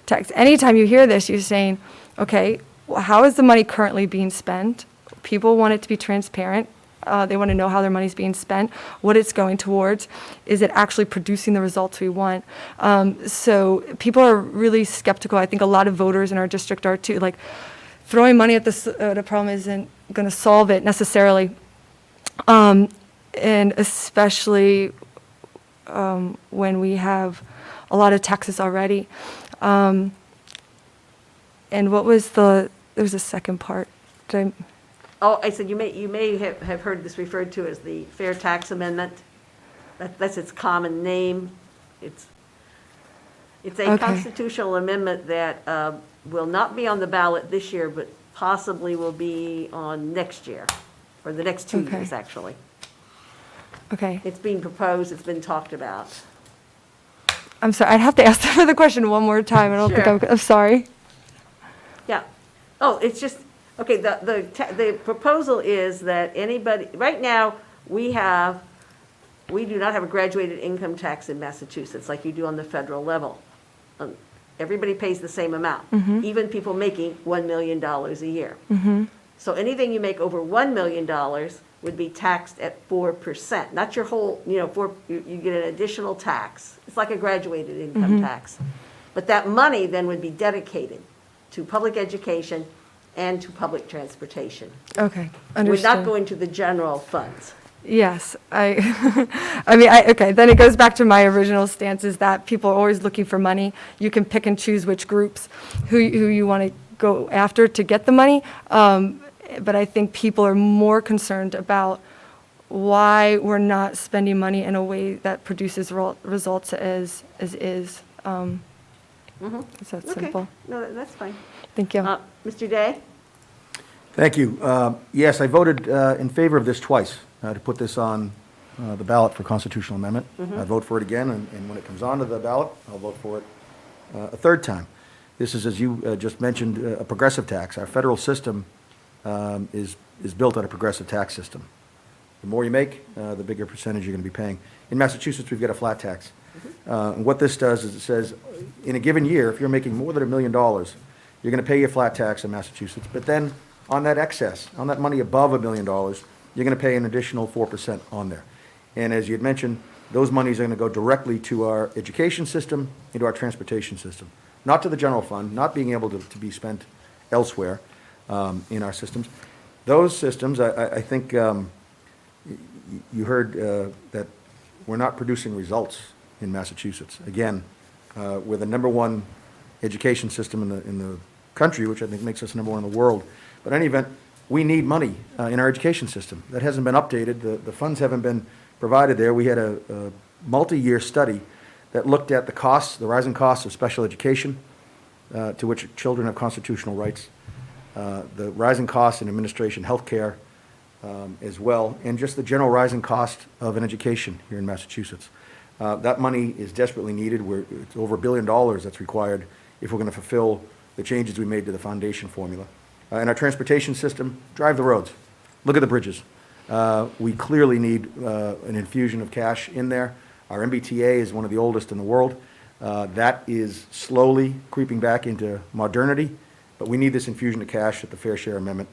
tax? Anytime you hear this, you're saying, okay, well, how is the money currently being spent? People want it to be transparent. They want to know how their money's being spent, what it's going towards. Is it actually producing the results we want? So people are really skeptical. I think a lot of voters in our district are too. Like, throwing money at the problem isn't going to solve it necessarily. And especially when we have a lot of taxes already. And what was there was a second part. Oh, I said you may have heard this referred to as the Fair Tax Amendment. That's its common name. It's a Okay. constitutional amendment that will not be on the ballot this year, but possibly will be on next year, or the next 2 Okay. years, actually. Okay. It's being proposed, it's been talked about. I'm sorry, I'd have to ask the question one more time. I don't Sure. think I'm sorry. Yeah. Oh, it's just, okay, the proposal is that anybody, right now, we do not have a graduated income tax in Massachusetts like you do on the federal level. Everybody pays the same amount, even people making $1 million a year. So anything you make over $1 million would be taxed at 4%, not your whole, you get an additional tax. It's like a graduated income tax. But that money then would be dedicated to public education and to public transportation. Okay, Would understood. not go into the general funds. Yes, okay, then it goes back to my original stance, is that people are always looking for money. You can pick and choose which groups, who you want to go after to get the money. But I think people are more concerned about why we're not spending money in a way that produces results as is. It's that Okay. simple. No, that's fine. Thank you. Mr. Day? Thank you. Yes, I voted in favor of this twice, to put this on the ballot for constitutional amendment. I vote for it again, and when it comes onto the ballot, I'll vote for it a third time. This is, as you just mentioned, a progressive tax. Our federal system is built on a progressive tax system. The more you make, the bigger percentage you're going to be paying. In Massachusetts, we've got a flat tax. And what this does is it says, in a given year, if you're making more than $1 million, you're going to pay your flat tax in Massachusetts. But then on that excess, on that money above $1 million, you're going to pay an additional 4% on there. And as you had mentioned, those monies are going to go directly to our education system, into our transportation system, not to the general fund, not being able to be spent elsewhere in our systems. Those systems, I think you heard that we're not producing results in Massachusetts. Again, we're the #1 education system in the country, which I think makes us #1 in the world. But in any event, we need money in our education system. That hasn't been updated. The funds haven't been provided there. We had a multi-year study that looked at the costs, the rising costs of special education, to which children have constitutional rights, the rising costs in administration, healthcare, as well, and just the general rising cost of an education here in Massachusetts. That money is desperately needed. It's over $1 billion that's required if we're going to fulfill the changes we made to the foundation formula. In our transportation system, drive the roads. Look at the bridges. We clearly need an infusion of cash in there. Our MBTA is one of the oldest in the world. That is slowly creeping back into modernity, but we need this infusion of cash that the Fair Share Amendment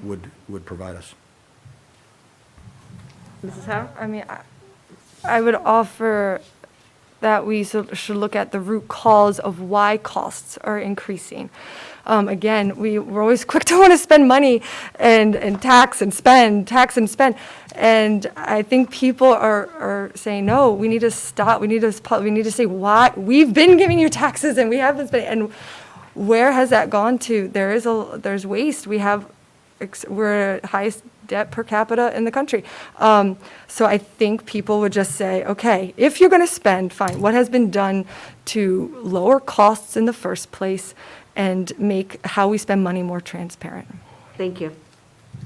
would provide us. Mrs. Harrah? I mean, I would offer that we should look at the root cause of why costs are increasing. Again, we're always quick to want to spend money and tax and spend. And I think people are saying, no, we need to stop. We need to say why. We've been giving you taxes and we haven't spent. And where has that gone to? There's waste. We're highest debt per capita in the country. So I think people would just say, okay, if you're going to spend, fine. What has been done to lower costs in the first place and make how we spend money more transparent? Thank you.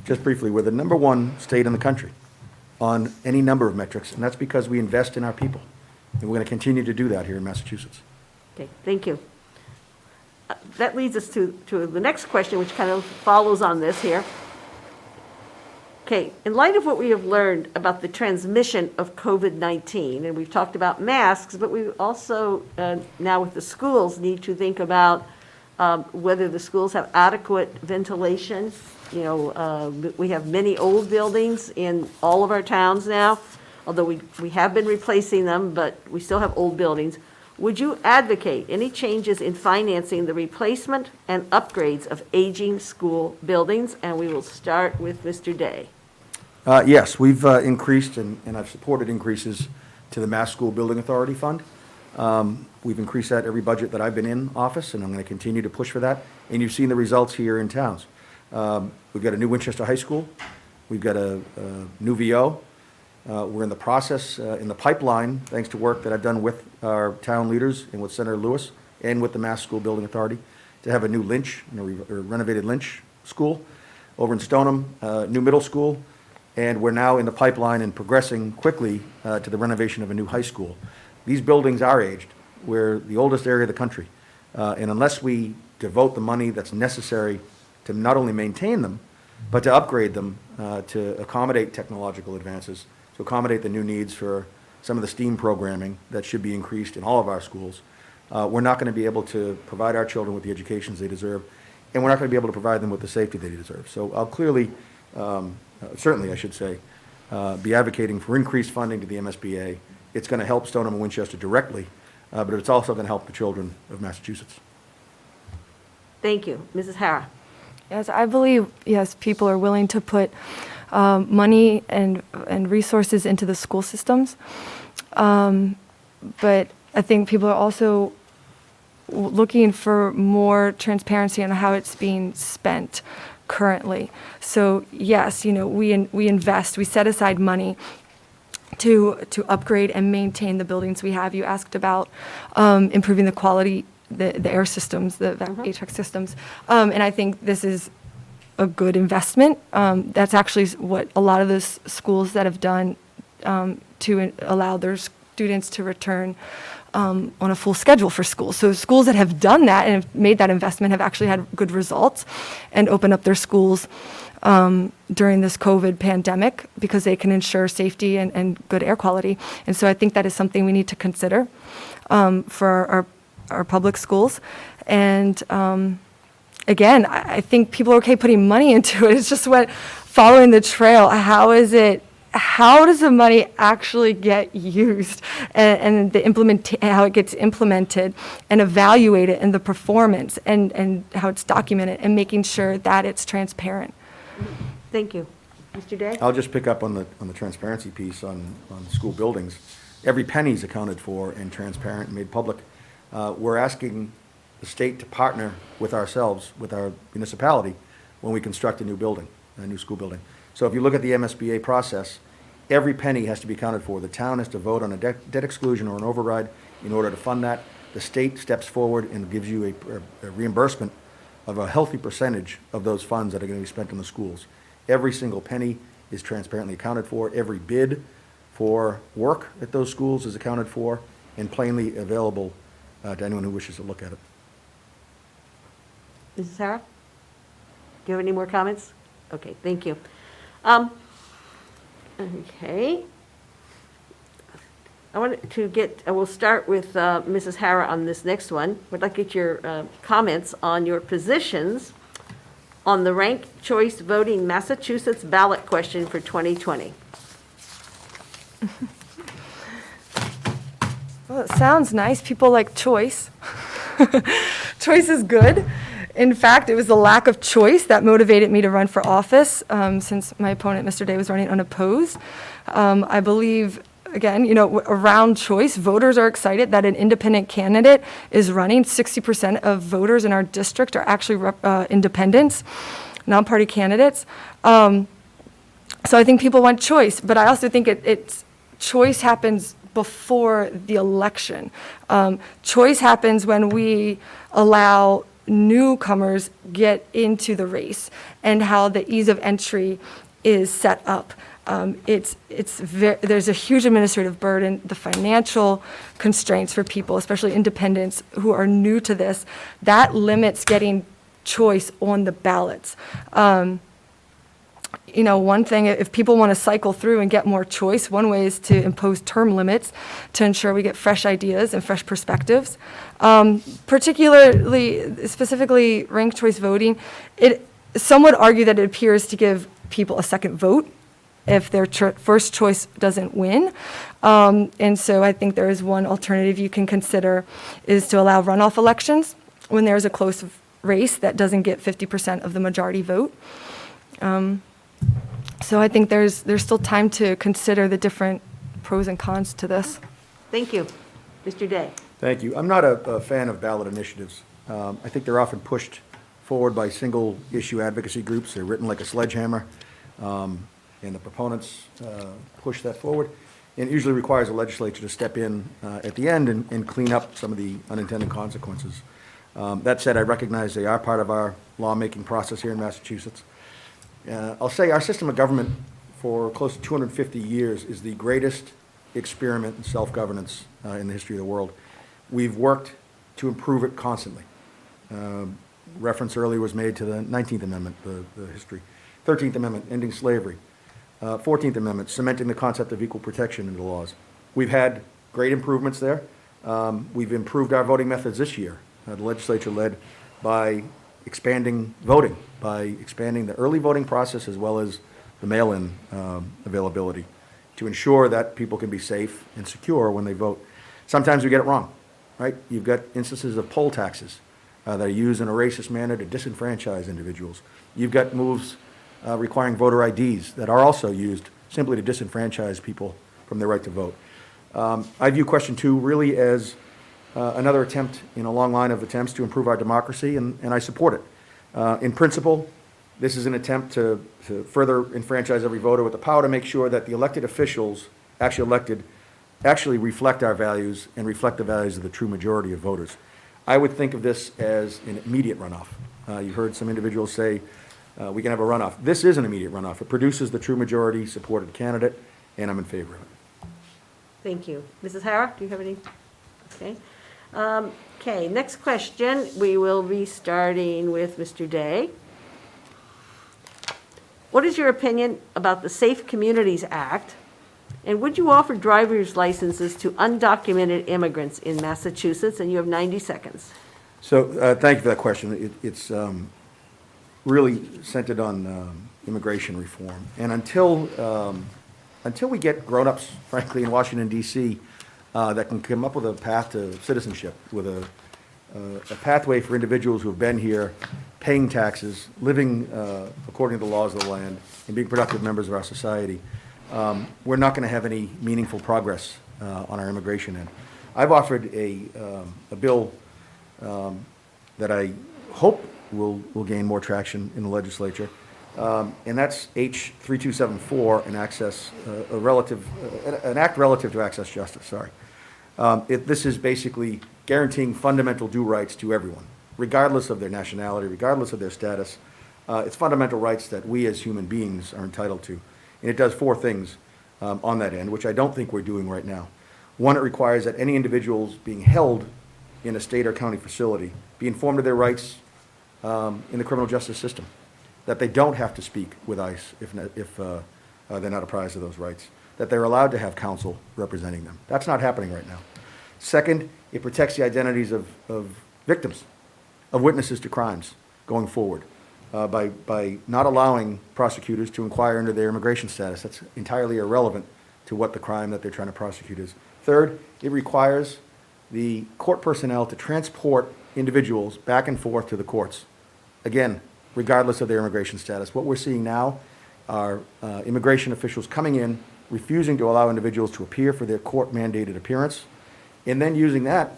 Just briefly, we're the #1 state in the country on any number of metrics, and that's because we invest in our people. And we're going to continue to do that here in Massachusetts. Okay, thank you. That leads us to the next question, which kind of follows on this here. Okay, in light of what we have learned about the transmission of COVID-19, and we've talked about masks, but we also, now with the schools, need to think about whether the schools have adequate ventilation. You know, we have many old buildings in all of our towns now, although we have been replacing them, but we still have old buildings. Would you advocate any changes in financing the replacement and upgrades of aging school buildings? And we will start with Mr. Day. Yes, we've increased, and I've supported increases to the Mass School Building Authority Fund. We've increased that every budget that I've been in office, and I'm going to continue to push for that. And you've seen the results here in towns. We've got a new Winchester High School. We've got a new VO. We're in the process, in the pipeline, thanks to work that I've done with our town leaders and with Senator Lewis and with the Mass School Building Authority, to have a new Lynch, a renovated Lynch school. Over in Stoneham, new middle school. And we're now in the pipeline and progressing quickly to the renovation of a new high school. These buildings are aged. We're the oldest area of the country. And unless we devote the money that's necessary to not only maintain them, but to upgrade them to accommodate technological advances, to accommodate the new needs for some of the STEAM programming that should be increased in all of our schools, we're not going to be able to provide our children with the educations they deserve, and we're not going to be able to provide them with the safety they deserve. So I'll clearly, certainly I should say, be advocating for increased funding to the MSBA. It's going to help Stoneham and Winchester directly, but it's also going to help the children of Massachusetts. Thank you. Mrs. Harrah. Yes, I believe, yes, people are willing to put money and resources into the school systems. But I think people are also looking for more transparency on how it's being spent. currently. So yes, we invest, we set aside money to upgrade and maintain the buildings we have. You asked about improving the quality, the air systems, the HVAC systems. And I think this is a good investment. That's actually what a lot of those schools that have done to allow their students to return on a full schedule for school. So schools that have done that and have made that investment have actually had good results and opened up their schools during this COVID pandemic because they can ensure safety and good air quality. And so I think that is something we need to consider for our public schools. And again, I think people are okay putting money into it. It's just following the trail. How does the money actually get used and how it gets implemented and evaluated and the performance and how it's documented and making sure that it's transparent. Thank you. Mr. Day? I'll just pick up on the transparency piece on school buildings. Every penny is accounted for and transparent and made public. We're asking the state to partner with ourselves, with our municipality, when we construct a new building, a new school building. So if you look at the MSBA process, every penny has to be accounted for. The town has to vote on a debt exclusion or an override in order to fund that. The state steps forward and gives you a reimbursement of a healthy percentage of those funds that are going to be spent on the schools. Every single penny is transparently accounted for. Every bid for work at those schools is accounted for and plainly available to anyone who wishes to look at it. Mrs. Harrah? Do you have any more comments? Okay, thank you. Okay. We'll start with Mrs. Harrah on this next one. Would like to get your comments on your positions on the ranked choice voting Massachusetts ballot question for 2020. Well, it sounds nice. People like choice. Choice is good. In fact, it was the lack of choice that motivated me to run for office since my opponent, Mr. Day, was running unopposed. I believe, again, around choice, voters are excited that an independent candidate is running. 60% of voters in our district are actually independents, non-party candidates. So I think people want choice, but I also think it's choice happens before the election. Choice happens when we allow newcomers get into the race and how the ease of entry is set up. There's a huge administrative burden, the financial constraints for people, especially independents who are new to this, that limits getting choice on the ballots. One thing, if people want to cycle through and get more choice, one way is to impose term limits to ensure we get fresh ideas and fresh perspectives. Specifically ranked choice voting, some would argue that it appears to give people a second vote if their first choice doesn't win. And so I think there is one alternative you can consider is to allow runoff elections when there's a close race that doesn't get 50% of the majority vote. So I think there's still time to consider the different pros and cons to this. Thank you. Mr. Day? Thank you. I'm not a fan of ballot initiatives. I think they're often pushed forward by single-issue advocacy groups. They're written like a sledgehammer, and the proponents push that forward. And it usually requires the legislature to step in at the end and clean up some of the unintended consequences. That said, I recognize they are part of our lawmaking process here in Massachusetts. I'll say our system of government for close to 250 years is the greatest experiment in self-governance in the history of the world. We've worked to improve it constantly. Reference earlier was made to the 19th Amendment, the history. 13th Amendment, ending slavery. 14th Amendment, cementing the concept of equal protection into the laws. We've had great improvements there. We've improved our voting methods this year. The legislature led by expanding voting, by expanding the early voting process as well as the mail-in availability to ensure that people can be safe and secure when they vote. Sometimes we get it wrong, right? You've got instances of poll taxes that are used in a racist manner to disenfranchise individuals. You've got moves requiring voter IDs that are also used simply to disenfranchise people from their right to vote. I view question 2 really as another attempt in a long line of attempts to improve our democracy, and I support it. In principle, This is an attempt to further enfranchise every voter with the power to make sure that the elected officials actually elected actually reflect our values and reflect the values of the true majority of voters. I would think of this as an immediate runoff. You heard some individuals say we can have a runoff. This is an immediate runoff. It produces the true majority supported candidate, and I'm in favor of it. Thank you. Mrs. Harrah, do you have any? Okay. Okay, next question. We will be starting with Mr. Day. What is your opinion about the Safe Communities Act? And would you offer driver's licenses to undocumented immigrants in Massachusetts? And you have 90 seconds. So thank you for that question. It's really centered on immigration reform. And until we get grown-ups, frankly, in Washington, D.C., that can come up with a path to citizenship, with a pathway for individuals who have been here, paying taxes, living according to the laws of the land, and being productive members of our society, we're not going to have any meaningful progress on our immigration end. I've offered a bill that I hope will gain more traction in the legislature, and that's H 3274, an act relative to access justice. Sorry, this is basically guaranteeing fundamental due rights to everyone, regardless of their nationality, regardless of their status. It's fundamental rights that we as human beings are entitled to. And it does four things on that end, which I don't think we're doing right now. One, it requires that any individuals being held in a state or county facility be informed of their rights in the criminal justice system, that they don't have to speak with ICE if they're not apprised of those rights, that they're allowed to have counsel representing them. That's not happening right now. Second, it protects the identities of victims, of witnesses to crimes going forward. By not allowing prosecutors to inquire into their immigration status. That's entirely irrelevant to what the crime that they're trying to prosecute is. Third, it requires the court personnel to transport individuals back and forth to the courts. Again, regardless of their immigration status. What we're seeing now are immigration officials coming in, refusing to allow individuals to appear for their court-mandated appearance, and then using that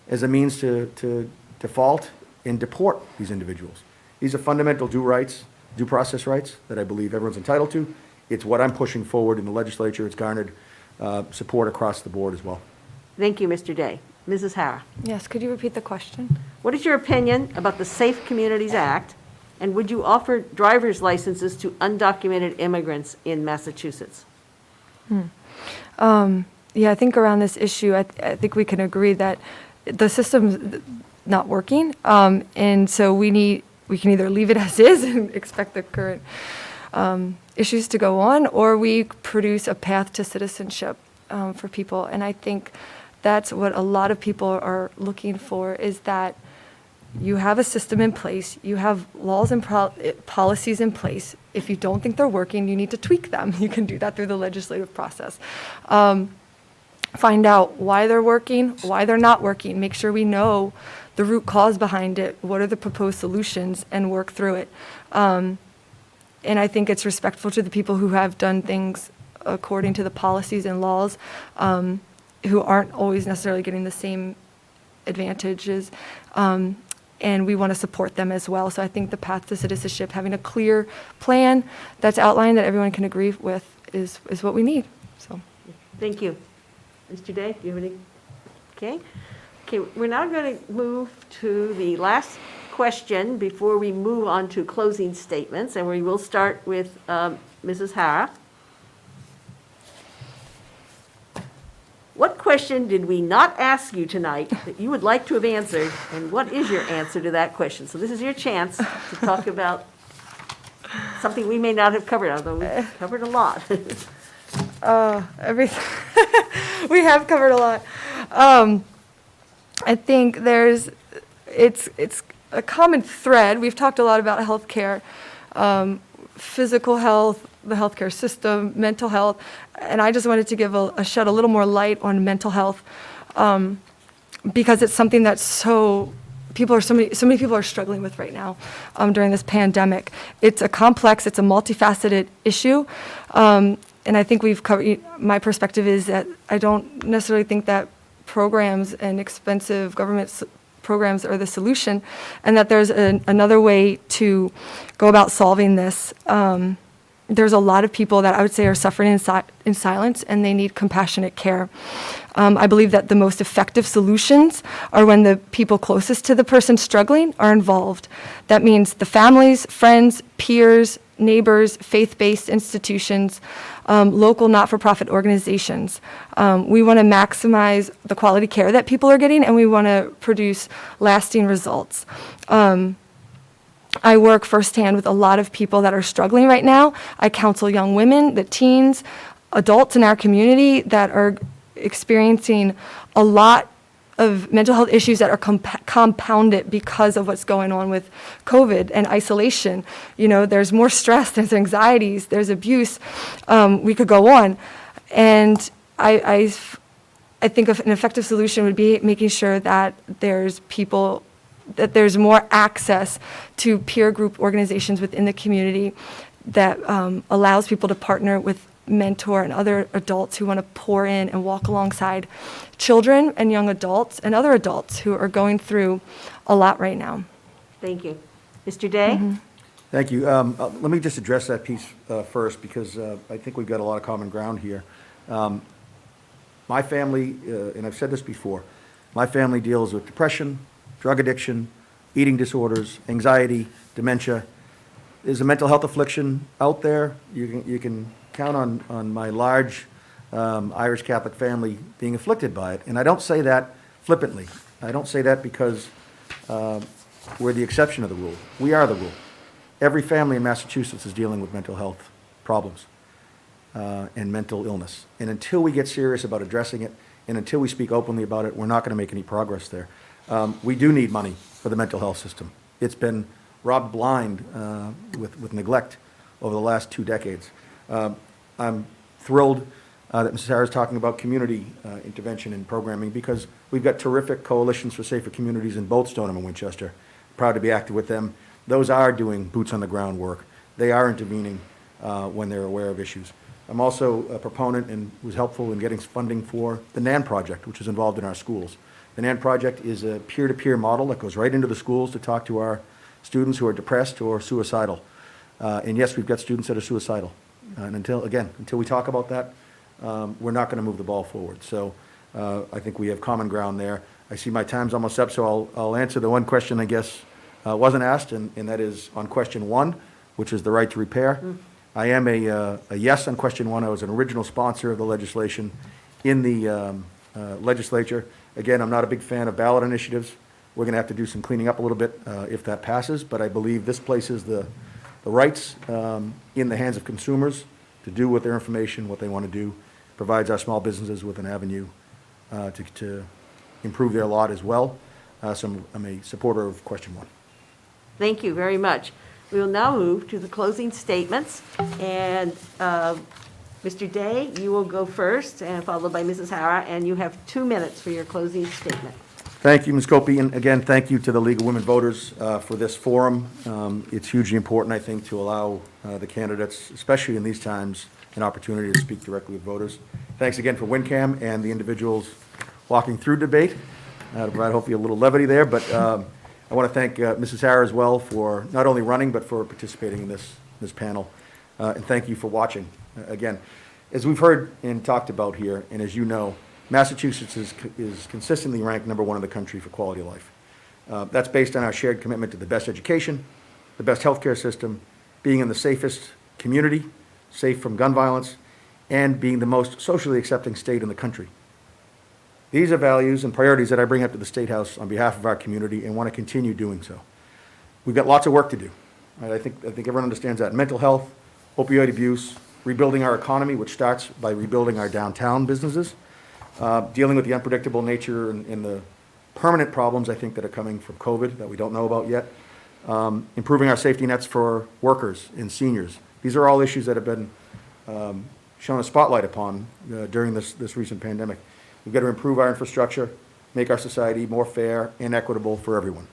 as a means to default and deport these individuals. These are fundamental due process rights that I believe everyone's entitled to. It's what I'm pushing forward in the legislature. It's garnered support across the board as well. Thank you, Mr. Day. Mrs. Harrah, Yes, could you repeat the question? what is your opinion about the Safe Communities Act? And would you offer driver's licenses to undocumented immigrants in Massachusetts? Yeah, I think around this issue, I think we can agree that the system's not working. And so we can either leave it as is and expect the current issues to go on, or we produce a path to citizenship for people. And I think that's what a lot of people are looking for, is that you have a system in place, you have laws and policies in place. If you don't think they're working, you need to tweak them. You can do that through the legislative process. Find out why they're working, why they're not working. Make sure we know the root cause behind it, what are the proposed solutions, and work through it. And I think it's respectful to the people who have done things according to the policies and laws, who aren't always necessarily getting the same advantages. And we want to support them as well. So I think the path to citizenship, having a clear plan that's outlined that everyone can agree with, is what we need. So, Thank you. Mr. Day, do you have any? Okay. Okay, we're now going to move to the last question before we move on to closing statements, and we will start with Mrs. Harrah. What question did we not ask you tonight that you would like to have answered, and what is your answer to that question? So this is your chance to talk about something we may not have covered, although we've covered a lot. everything. We have covered a lot. I think it's a common thread. We've talked a lot about healthcare, physical health, the healthcare system, mental health, and I just wanted to give shed a little more light on mental health, because it's something that so many people are struggling with right now during this pandemic. It's a complex, it's a multifaceted issue, and I think we've covered. My perspective is that I don't necessarily think that programs and expensive government programs are the solution, and that there's another way to go about solving this. There's a lot of people that I would say are suffering in silence, and they need compassionate care. I believe that the most effective solutions are when the people closest to the person struggling are involved. That means the families, friends, peers, neighbors, faith-based institutions, local not-for-profit organizations. We want to maximize the quality care that people are getting, and we want to produce lasting results. I work firsthand with a lot of people that are struggling right now. I counsel young women, the teens, adults in our community that are experiencing a lot of mental health issues that are compounded because of what's going on with COVID and isolation. You know, there's more stress, there's anxieties, there's abuse. We could go on. And I think an effective solution would be making sure that there's more access to peer group organizations within the community that allows people to partner with mentor and other adults who want to pour in and walk alongside children and young adults and other adults who are going through a lot right now. Thank you. Mr. Day? Thank you. Let me just address that piece first, because I think we've got a lot of common ground here. My family, and I've said this before, my family deals with depression, drug addiction, eating disorders, anxiety, dementia. There's a mental health affliction out there. You can count on my large Irish Catholic family being afflicted by it. And I don't say that flippantly. I don't say that because we're the exception of the rule. We are the rule. Every family in Massachusetts is dealing with mental health problems and mental illness. And until we get serious about addressing it, and until we speak openly about it, we're not going to make any progress there. We do need money for the mental health system. It's been robbed blind with neglect over the last 2 decades. I'm thrilled that Mrs. Harrah is talking about community intervention and programming, because we've got terrific coalitions for safer communities in both Stoneham and Winchester. Proud to be active with them. Those are doing boots on the ground work. They are intervening when they're aware of issues. I'm also a proponent and was helpful in getting funding for the NAN project, which is involved in our schools. The NAN project is a peer-to-peer model that goes right into the schools to talk to our students who are depressed or suicidal. And yes, we've got students that are suicidal. And until we talk about that, we're not going to move the ball forward. So I think we have common ground there. I see my time's almost up, so I'll answer the one question I guess wasn't asked, and that is on question 1, which is the right to repair. I am a yes on question 1. I was an original sponsor of the legislation in the legislature. Again, I'm not a big fan of ballot initiatives. We're going to have to do some cleaning up a little bit if that passes, but I believe this places the rights in the hands of consumers to do with their information what they want to do, provides our small businesses with an avenue to improve their lot as well. So I'm a supporter of question 1. Thank you very much. We will now move to the closing statements, and Mr. Day, you will go first, and followed by Mrs. Harrah, and you have 2 minutes for your closing statement. Thank you, Ms. Copey, and again, thank you to the League of Women Voters for this forum. It's hugely important, I think, to allow the candidates, especially in these times, an opportunity to speak directly with voters. Thanks again for WinCam and the individuals walking through debate. To provide hopefully a little levity there, but I want to thank Mrs. Harrah as well for not only running, but for participating in this panel. And thank you for watching. Again, as we've heard and talked about here, and as you know, Massachusetts is consistently ranked #1 in the country for quality of life. That's based on our shared commitment to the best education, the best healthcare system, being in the safest community, safe from gun violence, and being the most socially accepting state in the country. These are values and priorities that I bring up to the State House on behalf of our community and want to continue doing so. We've got lots of work to do. I think everyone understands that. Mental health, opioid abuse, rebuilding our economy, which starts by rebuilding our downtown businesses, dealing with the unpredictable nature and the permanent problems, I think, that are coming from COVID that we don't know about yet, improving our safety nets for workers and seniors. These are all issues that have been shown a spotlight upon during this recent pandemic. We've got to improve our infrastructure, make our society more fair and equitable for everyone.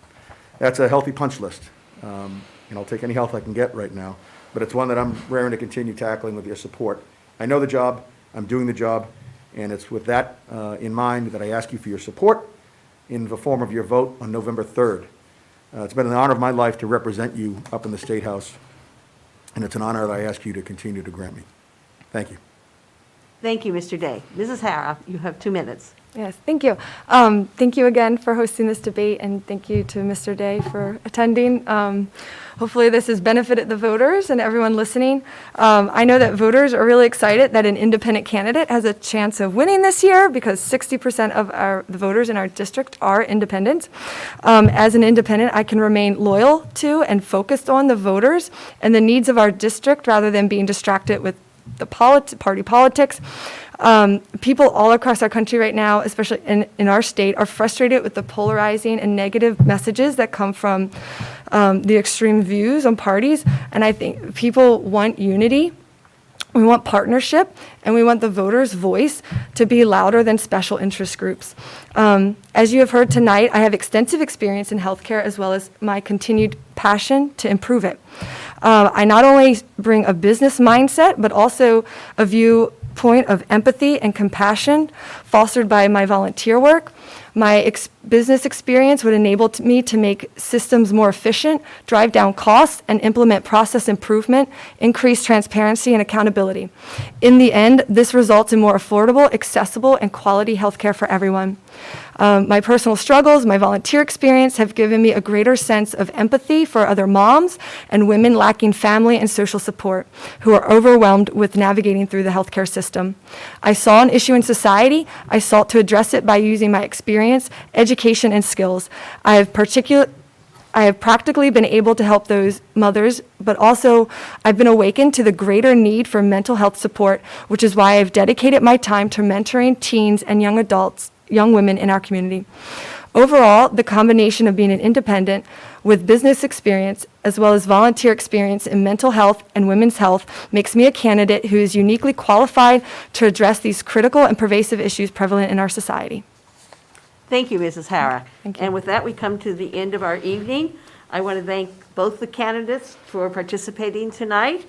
That's a healthy punch list, and I'll take any help I can get right now, but it's one that I'm raring to continue tackling with your support. I know the job, I'm doing the job, and it's with that in mind that I ask you for your support in the form of your vote on November 3rd. It's been an honor of my life to represent you up in the State House, and it's an honor that I ask you to continue to grant me. Thank you. Thank you, Mr. Day. Mrs. Harrah, you have 2 minutes. Yes, thank you. Thank you again for hosting this debate, and thank you to Mr. Day for attending. Hopefully this has benefited the voters and everyone listening. I know that voters are really excited that an independent candidate has a chance of winning this year because 60% of the voters in our district are independent. As an independent, I can remain loyal to and focused on the voters and the needs of our district rather than being distracted with the party politics. People all across our country right now, especially in our state, are frustrated with the polarizing and negative messages that come from the extreme views on parties. And I think people want unity. We want partnership, and we want the voters' voice to be louder than special interest groups. As you have heard tonight, I have extensive experience in healthcare as well as my continued passion to improve it. I not only bring a business mindset, but also a viewpoint of empathy and compassion fostered by my volunteer work. My business experience would enable me to make systems more efficient, drive down costs, and implement process improvement, increase transparency and accountability. In the end, this results in more affordable, accessible, and quality healthcare for everyone. My personal struggles, my volunteer experience have given me a greater sense of empathy for other moms and women lacking family and social support who are overwhelmed with navigating through the healthcare system. I saw an issue in society. I sought to address it by using my experience, education, and skills. I have practically been able to help those mothers, but also I've been awakened to the greater need for mental health support, which is why I've dedicated my time to mentoring teens and young women in our community. Overall, the combination of being an independent with business experience as well as volunteer experience in mental health and women's health makes me a candidate who is uniquely qualified to address these critical and pervasive issues prevalent in our society. Thank you, Mrs. Harrah. Thank you. And with that, we come to the end of our evening. I want to thank both the candidates for participating tonight.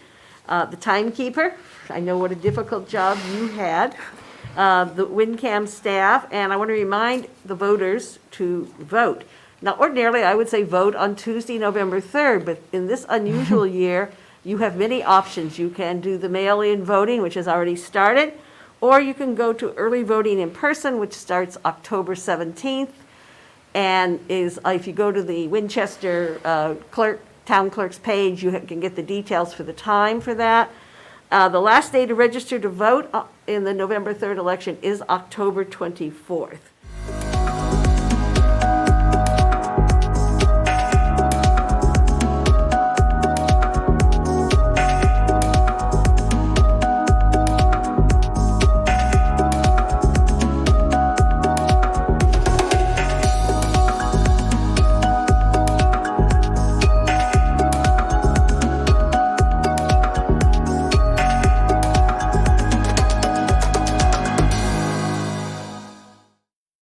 The timekeeper, I know what a difficult job you had. The WinCam staff, and I want to remind the voters to vote. Now, ordinarily, I would say vote on Tuesday, November 3rd, but in this unusual year, you have many options. You can do the mail-in voting, which has already started, or you can go to early voting in person, which starts October 17th, and if you go to the Winchester town clerk's page, you can get the details for the time for that. The last day to register to vote in the November 3rd election is October 24th.